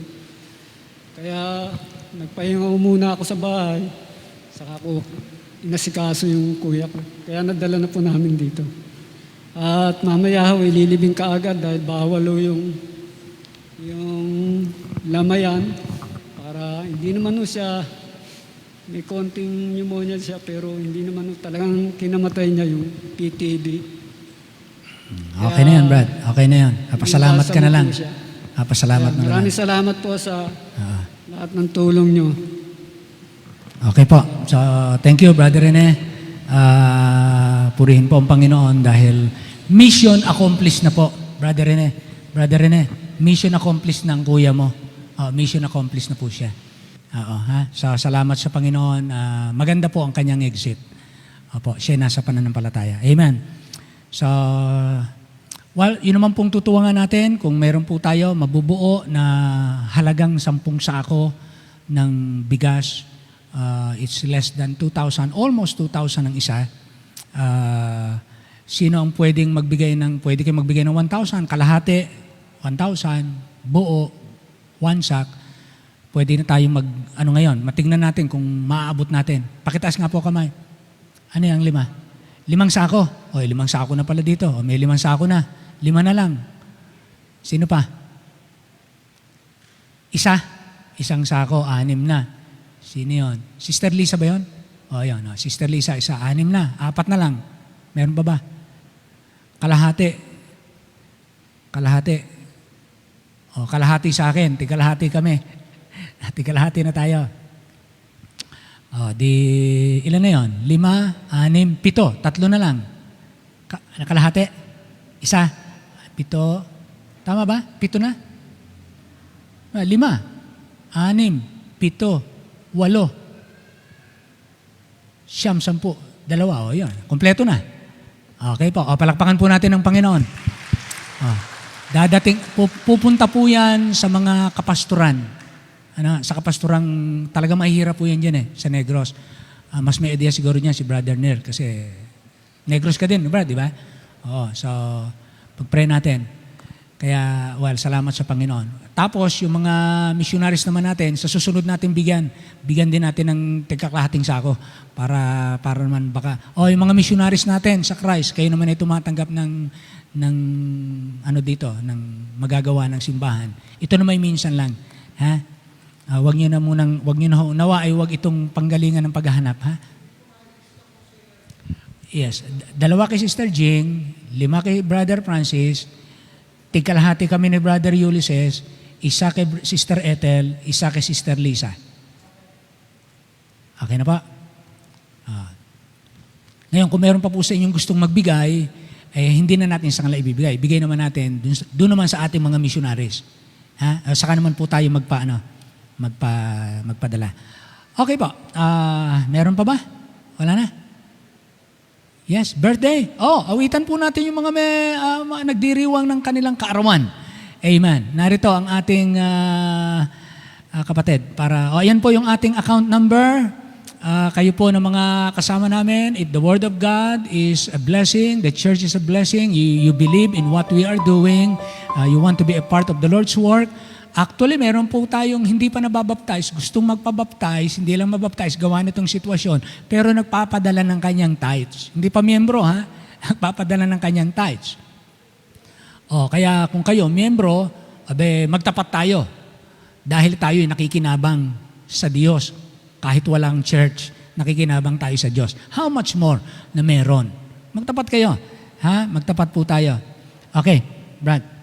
Kaya nagpahinga muna ako sa bahay, saka ko inasikaso yung kuya ko. Kaya nadala na po namin dito. At mamaya ililibing kaagad dahil bawal yung lamayan para hindi naman siya, may konting pneumonia siya pero hindi naman talagang kinamatay niya yung PTB. Okay na yan, Brad. Okay na yan. Pasalamat ka na lang. Pasalamat na lang. Maraming salamat po sa lahat ng tulong nyo. Okay po. So, thank you, Brother Rene. Purihin po ang Panginoon dahil mission accomplished na po, Brother Rene. Mission accomplished ng kuya mo. Mission accomplished na po siya. Oo, ha? So, salamat sa Panginoon. Maganda po ang kanyang exit. Opo, siya nasa pananampalataya. Amen. So, well, yun naman pong tutuwangan natin kung meron po tayo mabubuo na halagang 10 sako ng bigas. It's less than 2,000, almost 2,000 ang isa. Sino ang pwede kayo magbigay ng 1,000, kalahati, 1,000, buo, 1 sack. Pwede na tayo matignan natin kung maaabot natin. Pakitaas nga po kamay. Ano yung 5? 5 sako. O, 5 sako na pala dito. O, may 5 sako na. 5 na lang. Sino pa? Isang sako, 6 na. Sino yun? Sister Lisa ba yun? O, yun. O, Sister Lisa, 6 na. 4 na lang. Meron pa ba? Kalahati. O, kalahati sa akin. Tikalahati kami. Tikalahati na tayo. O, ilan na yun? 5, 6, 7. 3 na lang. Kalahati? 1, 7. Tama ba? 7 na? 5, 6, 7, 8, 9, 10. 2. O, yun. Kompleto na. Okay po. O, palakpakan po natin ng Panginoon. O, pupunta po yan sa mga kapasturan. Sa kapasturang talaga mahirap po yan dyan sa Negros. Mas may idea siguro niya si Brother Ner kasi Negros ka din, di ba? So, pag-pray natin. Kaya, salamat sa Panginoon. Tapos, yung mga missionaries naman natin, sa susunod natin bigyan din natin ng tigkakalahating sako para naman baka, yung mga missionaries natin sa Christ, kayo naman ay tumatanggap ng magagawa ng simbahan. Ito naman minsan lang. Ha? Wag niyo nawa ay wag itong panggalingan ng paghahanap, ha? Yes, 2 kay Sister Jing, 5 kay Brother Francis, tigkalahati kami ni Brother Ulysses, 1 kay Sister Ethel, 1 kay Sister Lisa. Okay na pa? Ngayon, kung meron pa po sa inyong gustong magbigay, hindi na natin sa kanila ibibigay. Bigay naman natin doon naman sa ating mga missionaries. Ha? Saka naman po tayo magpadala. Okay po. Meron pa ba? Wala na? Yes, birthday. Awitan po natin yung mga nagdiriwang ng kanilang kaarawan. Amen. Narito ang ating kapatid. Ayan po yung ating account number. Kayo po ng mga kasama namin. If the Word of God is a blessing, the church is a blessing, you believe in what we are doing, you want to be a part of the Lord's work. Actually, meron po tayong hindi pa nababaptize, gustong magpabaptize, hindi lang mabaptize, gawa nitong sitwasyon, pero nagpapadala ng kanyang tithes. Hindi pa miyembro, ha? Nagpapadala ng kanyang tithes. Kaya kung kayo, miyembro, magtapat tayo. Dahil tayo'y nakikinabang sa Diyos. Kahit walang church, nakikinabang tayo sa Diyos. How much more na meron? Magtapat kayo. Ha? Magtapat po tayo. Okay, Brad.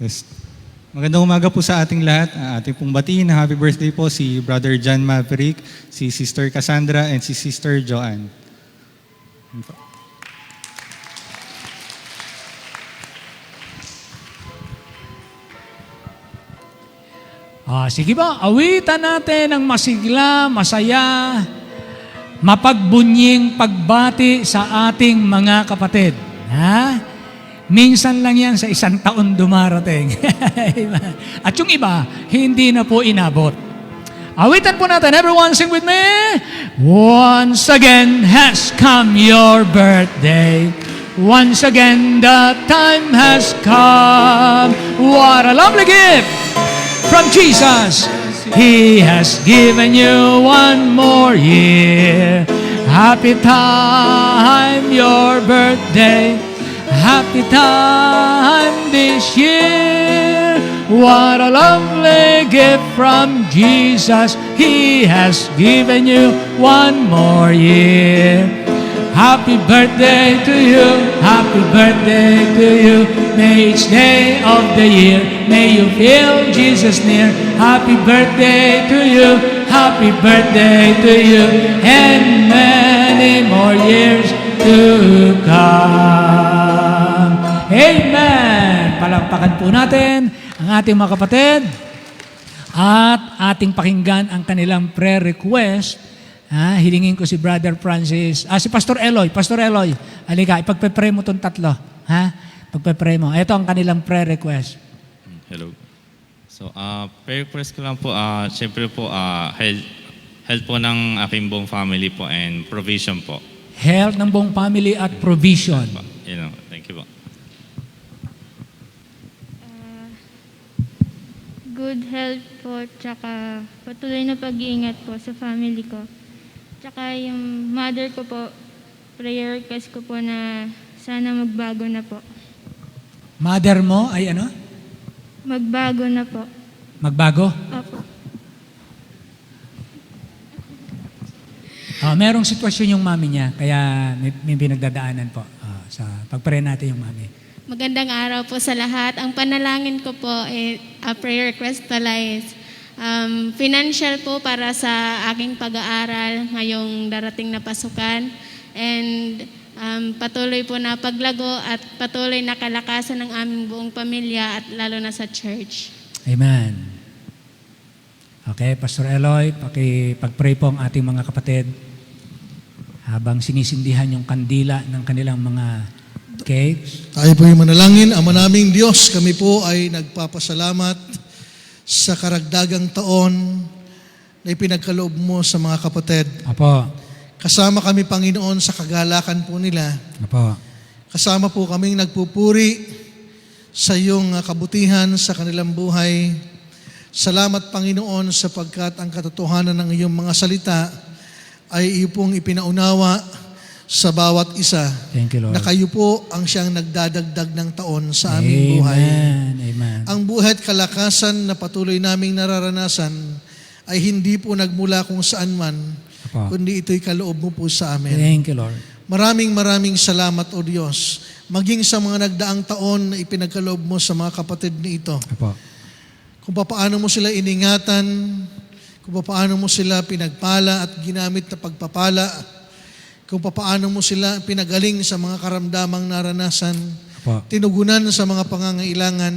Yes. Magandang umaga po sa ating lahat. Ating pong batiin na happy birthday po si Brother John Maverick, si Sister Cassandra, and si Sister Joanne. Sige ba, awitan natin ang masigla, masaya, mapagbunying pagbati sa ating mga kapatid. Ha? Minsan lang yan sa 1 taon dumarating. At yung iba, hindi na po inabot. Awitan po natin. Everyone sing with me. Once again has come your birthday. Once again the time has come. What a lovely gift from Jesus. He has given you one more year. Happy time, your birthday. Happy time this year. What a lovely gift from Jesus. He has given you one more year. Happy birthday to you. Happy birthday to you. May each day of the year, may you feel Jesus near. Happy birthday to you. Happy birthday to you. And many more years to come. Amen. Palakpakan po natin ang ating mga kapatid at ating pakinggan ang kanilang prayer request. Hilingin ko si Brother Francis, si Pastor Eloy. Pastor Eloy, halika, ipagpe-pray mo itong tatlo. Pagpe-pray mo. Ito ang kanilang prayer request. Hello. So, prayer request ko lang po, syempre po, health po ng aking buong family po and provision po. Health ng buong family at provision. Thank you po. Good health po, tsaka patuloy na pag-iingat po sa family ko. Tsaka yung mother ko po, prayer request ko po na sana magbago na po. Mother mo ay ano? Magbago na po. Magbago? Opo. Merong sitwasyon yung mami niya, kaya may pinagdadaanan po sa pag-pray natin yung mami. Magandang araw po sa lahat. Ang panalangin ko po, prayer request pala is financial po para sa aking pag-aaral ngayong darating na pasukan. And patuloy po na paglago at patuloy na kalakasan ng aming buong pamilya at lalo na sa church. Amen. Okay, Pastor Eloy, pag-pray po ang ating mga kapatid habang sinisindihan yung kandila ng kanilang mga cakes. Tayo po yung manalangin. Ama naming Diyos, kami po ay nagpapasalamat sa karagdagang taon na ipinagkaloob mo sa mga kapatid. Apo. Kasama kami, Panginoon, sa kagalakan po nila. Apo. Kasama po kaming nagpupuri sa iyong kabutihan sa kanilang buhay. Salamat, Panginoon, sapagkat ang katotohanan ng iyong mga salita ay iyo pong ipinaunawa sa bawat isa. Thank you, Lord. Na kayo po ang siyang nagdadagdag ng taon sa aming buhay. Amen. Ang buhay at kalakasan na patuloy naming nararanasan ay hindi po nagmula kung saan man, Apo. kundi ito'y kaloob mo po sa amin. Thank you, Lord. Maraming salamat, O Diyos, maging sa mga nagdaang taon na ipinagkaloob mo sa mga kapatid ni ito. Apo. Kung paano mo sila iningatan, kung paano mo sila pinagpala at ginamit na pagpapala, kung paano mo sila pinagaling sa mga karamdamang naranasan, Apo. tinugunan sa mga pangangailangan,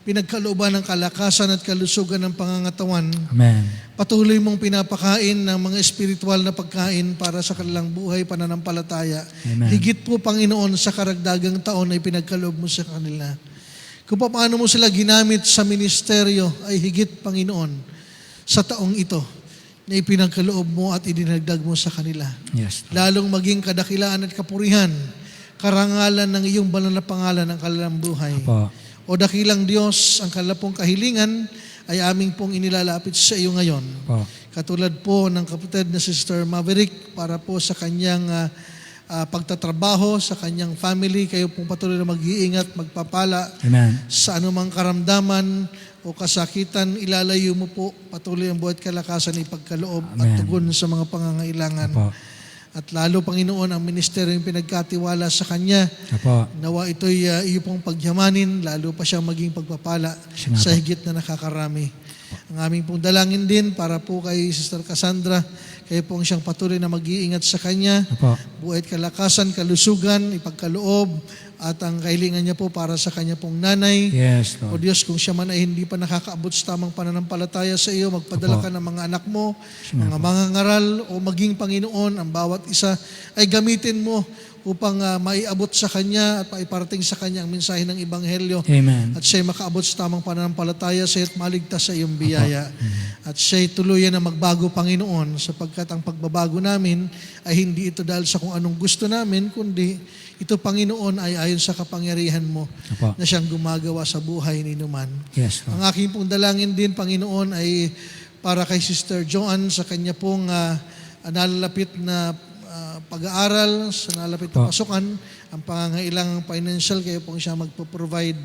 pinagkalooban ng kalakasan at kalusugan ng pangangatawan. Amen. Patuloy mong pinapakain ng mga espiritual na pagkain para sa kanilang buhay pananampalataya. Amen. Higit po, Panginoon, sa karagdagang taon ay pinagkaloob mo sa kanila. Kung paano mo sila ginamit sa ministeryo ay higit, Panginoon, sa taong ito na ipinagkaloob mo at idinagdag mo sa kanila. Yes. Lalong maging kadakilaan at kapurihan, karangalan ng iyong banal na pangalan ng kanilang buhay. Apo. O dakilang Diyos, ang kanilang pong kahilingan ay aming pong inilalapit sa iyo ngayon. Apo. Katulad po ng kapatid na Sister Maverick para po sa kanyang pagtatrabaho, sa kanyang family, kayo pong patuloy na mag-iingat, magpapala Amen. sa anumang karamdaman o kasakitan, ilalayo mo po patuloy ang buhat kalakasan, ipagkaloob at Amen. tugon sa mga pangangailangan. Apo. At lalo, Panginoon, ang ministeryo yung pinagkatiwala sa Kanya, Apo. nawa ito'y iyo pong pagyamanin, lalo pa siyang maging pagpapala Siya nga sa po. higit na nakakarami. Ang aming pong dalangin din para po kay Sister Cassandra, kayo po ang siyang patuloy na mag-iingat sa Kanya, Apo. buhay at kalakasan, kalusugan, ipagkaloob, at ang kahilingan niya po para sa Kanya pong nanay. Yes, O Lord. Diyos, kung siya man ay hindi pa nakakaabot sa tamang pananampalataya sa iyo, magpadala Opo. ka ng mga anak mo, Siya nga mga po. mangangaral o maging Panginoon, ang bawat isa ay gamitin mo upang maiabot sa Kanya at maiparating sa Kanya ang mensahe ng Ebanghelyo. Amen. At siya'y makaabot sa tamang pananampalataya sa iyo at maligtas sa iyong biyaya. At siya'y tuluyan na magbago, Panginoon, sapagkat ang pagbabago namin ay hindi ito dahil sa kung anong gusto namin, kundi ito, Panginoon, ay ayon sa kapangyarihan mo Apo. na siyang gumagawa sa buhay ni Numan. Yes, Lord. Ang aking pong dalangin din, Panginoon, ay para kay Sister Joanne sa kanya pong nalalapit na pag-aaral, sa nalalapit na Po. pasukan, ang pangangailangang financial, kayo pong siya magpo-provide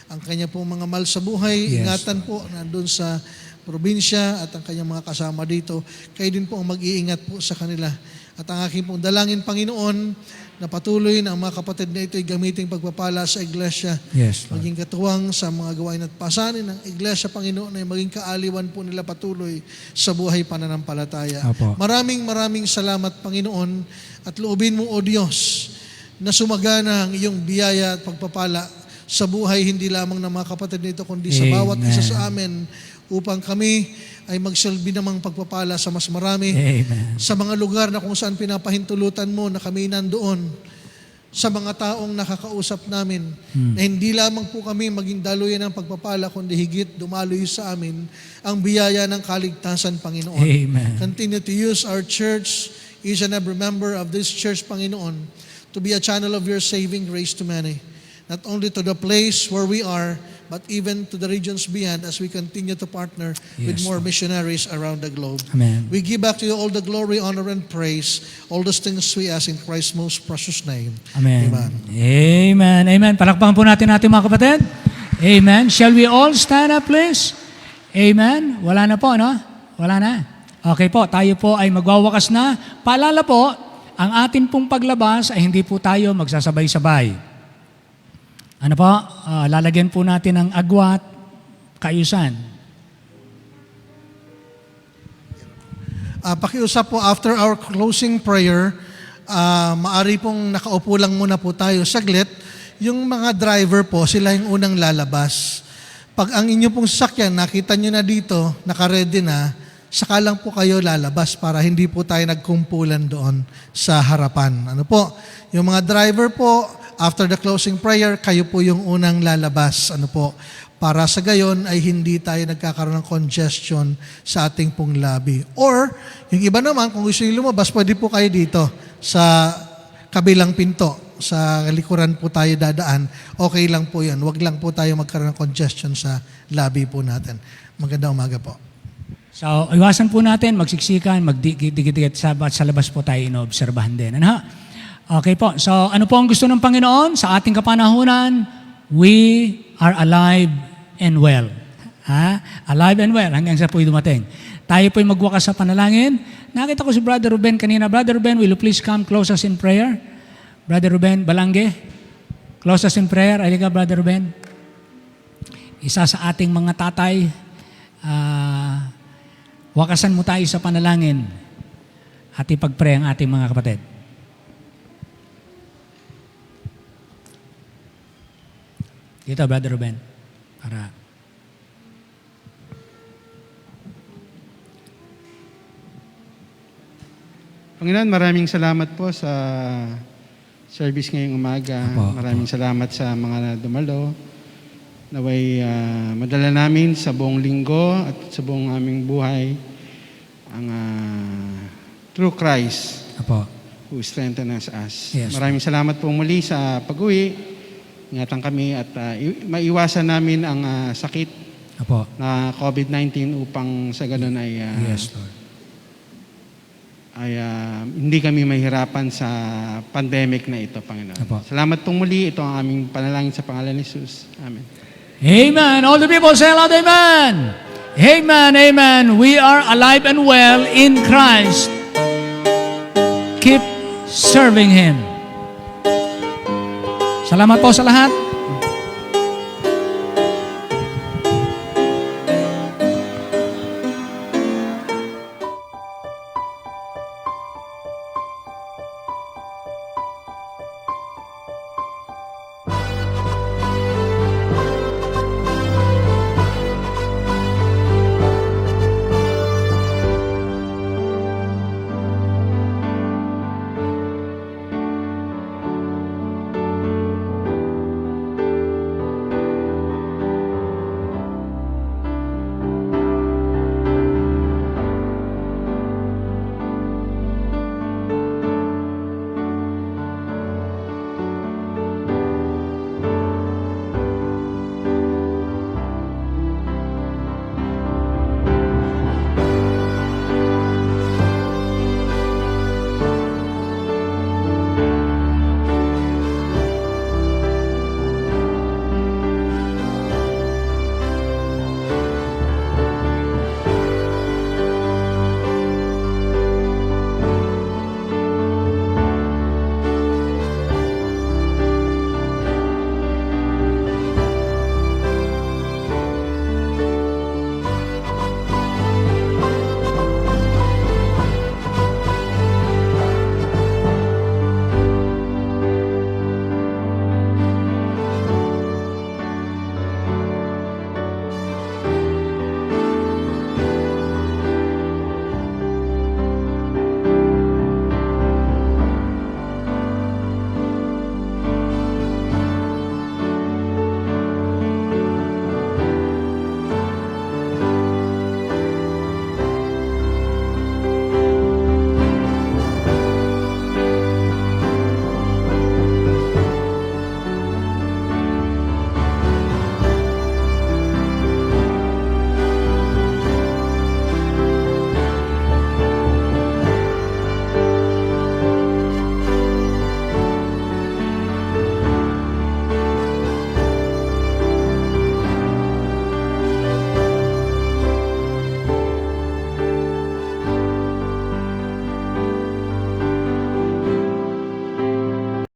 ang kanya pong mga mahal sa buhay. Yes. Ingatan po nandun sa probinsya at ang kanyang mga kasama dito. Kayo din po ang mag-iingat po sa kanila. At ang aking pong dalangin, Panginoon, na patuloy na ang mga kapatid na ito ay gamiting pagpapala sa iglesia. Yes, Lord. Maging katuwang sa mga gawain at pasanin ng iglesia, Panginoon, ay maging kaaliwan po nila patuloy sa buhay pananampalataya. Apo. Maraming salamat, Panginoon, at loobin mo, O Diyos, na sumagana ang iyong biyaya at pagpapala sa buhay hindi lamang ng mga kapatid nito, kundi sa bawat Amen. isa sa amin, upang kami ay magsilbi namang pagpapala sa mas marami Amen. sa mga lugar na kung saan pinapahintulutan mo na kami nandoon, sa mga taong nakakausap namin, na hindi lamang po kami maging daluyan ng pagpapala, kundi higit dumaloy sa amin ang biyaya ng kaligtasan, Panginoon. Amen. Continue to use our church, each and every member of this church, Panginoon, to be a channel of your saving grace to many. Not only to the place where we are, but even to the regions beyond as we continue to partner with Yes, more Lord. missionaries around the globe. Amen. We give back to you all the glory, honor, and praise. All those things we ask in Christ's most precious name. Amen. Amen. Amen. Amen. Palakpakan po natin mga kapatid. Amen. Shall we all stand up, please? Amen. Wala na po, no? Wala na. Okay po, tayo po ay magwawakas na. Paalala po, ang atin pong paglabas ay hindi po tayo magsasabay-sabay. Ano po? Lalagyan po natin ng agwat, kaayusan. Pakiusap po after our closing prayer, maari pong nakaupo lang muna po tayo saglit. Yung mga driver po, sila yung unang lalabas. Pag ang inyo pong sasakyan, nakita nyo na dito, nakaredy na, saka lang po kayo lalabas para hindi po tayo nagkumpulan doon sa harapan. Ano po? Yung mga driver po, after the closing prayer, kayo po yung unang lalabas. Ano po? Para sa gayon ay hindi tayo nagkakaroon ng congestion sa ating pong lobby. Or, yung iba naman, kung gusto nyo lumabas, pwede po kayo dito sa kabilang pinto. Sa likuran po tayo dadaan. Okay lang po yan. Huwag lang po tayo magkaroon ng congestion sa lobby po natin. Magandang umaga po. So, iwasan po natin, magsiksikan, magdikit-dikit sa labas po tayo inoobserbahan din. Ano ha? Okay po. So, ano po ang gusto ng Panginoon sa ating kapanahunan? We are alive and well. Ha? Alive and well hanggang sa po'y dumating. Tayo po'y magwakas sa panalangin. Nakita ko si Brother Ruben kanina. Brother Ruben, will you please come close us in prayer? Brother Ruben Balangge, close us in prayer. Halika, Brother Ruben. Isa sa ating mga tatay, wakasan mo tayo sa panalangin at ipag-pray ang ating mga kapatid. Dito, Brother Ruben. Para... Panginoon, maraming salamat po sa service ngayong umaga. Apo, Maraming salamat sa mga dumalo. Naway madala namin sa buong linggo at sa buong aming buhay ang true Christ Apo. who strengthens us. Yes. Maraming salamat po muli sa pag-uwi. Ingatan kami at maiwasan namin ang sakit Apo. na COVID-19 upang sa ganun ay Yes, Lord. hindi kami mahirapan sa pandemic na ito, Panginoon. Apo. Salamat pong muli. Ito ang aming panalangin sa pangalan ni Jesus. Amen. Amen. All the people say aloud, amen. Amen, amen. We are alive and well in Christ. Keep serving Him. Salamat po sa lahat.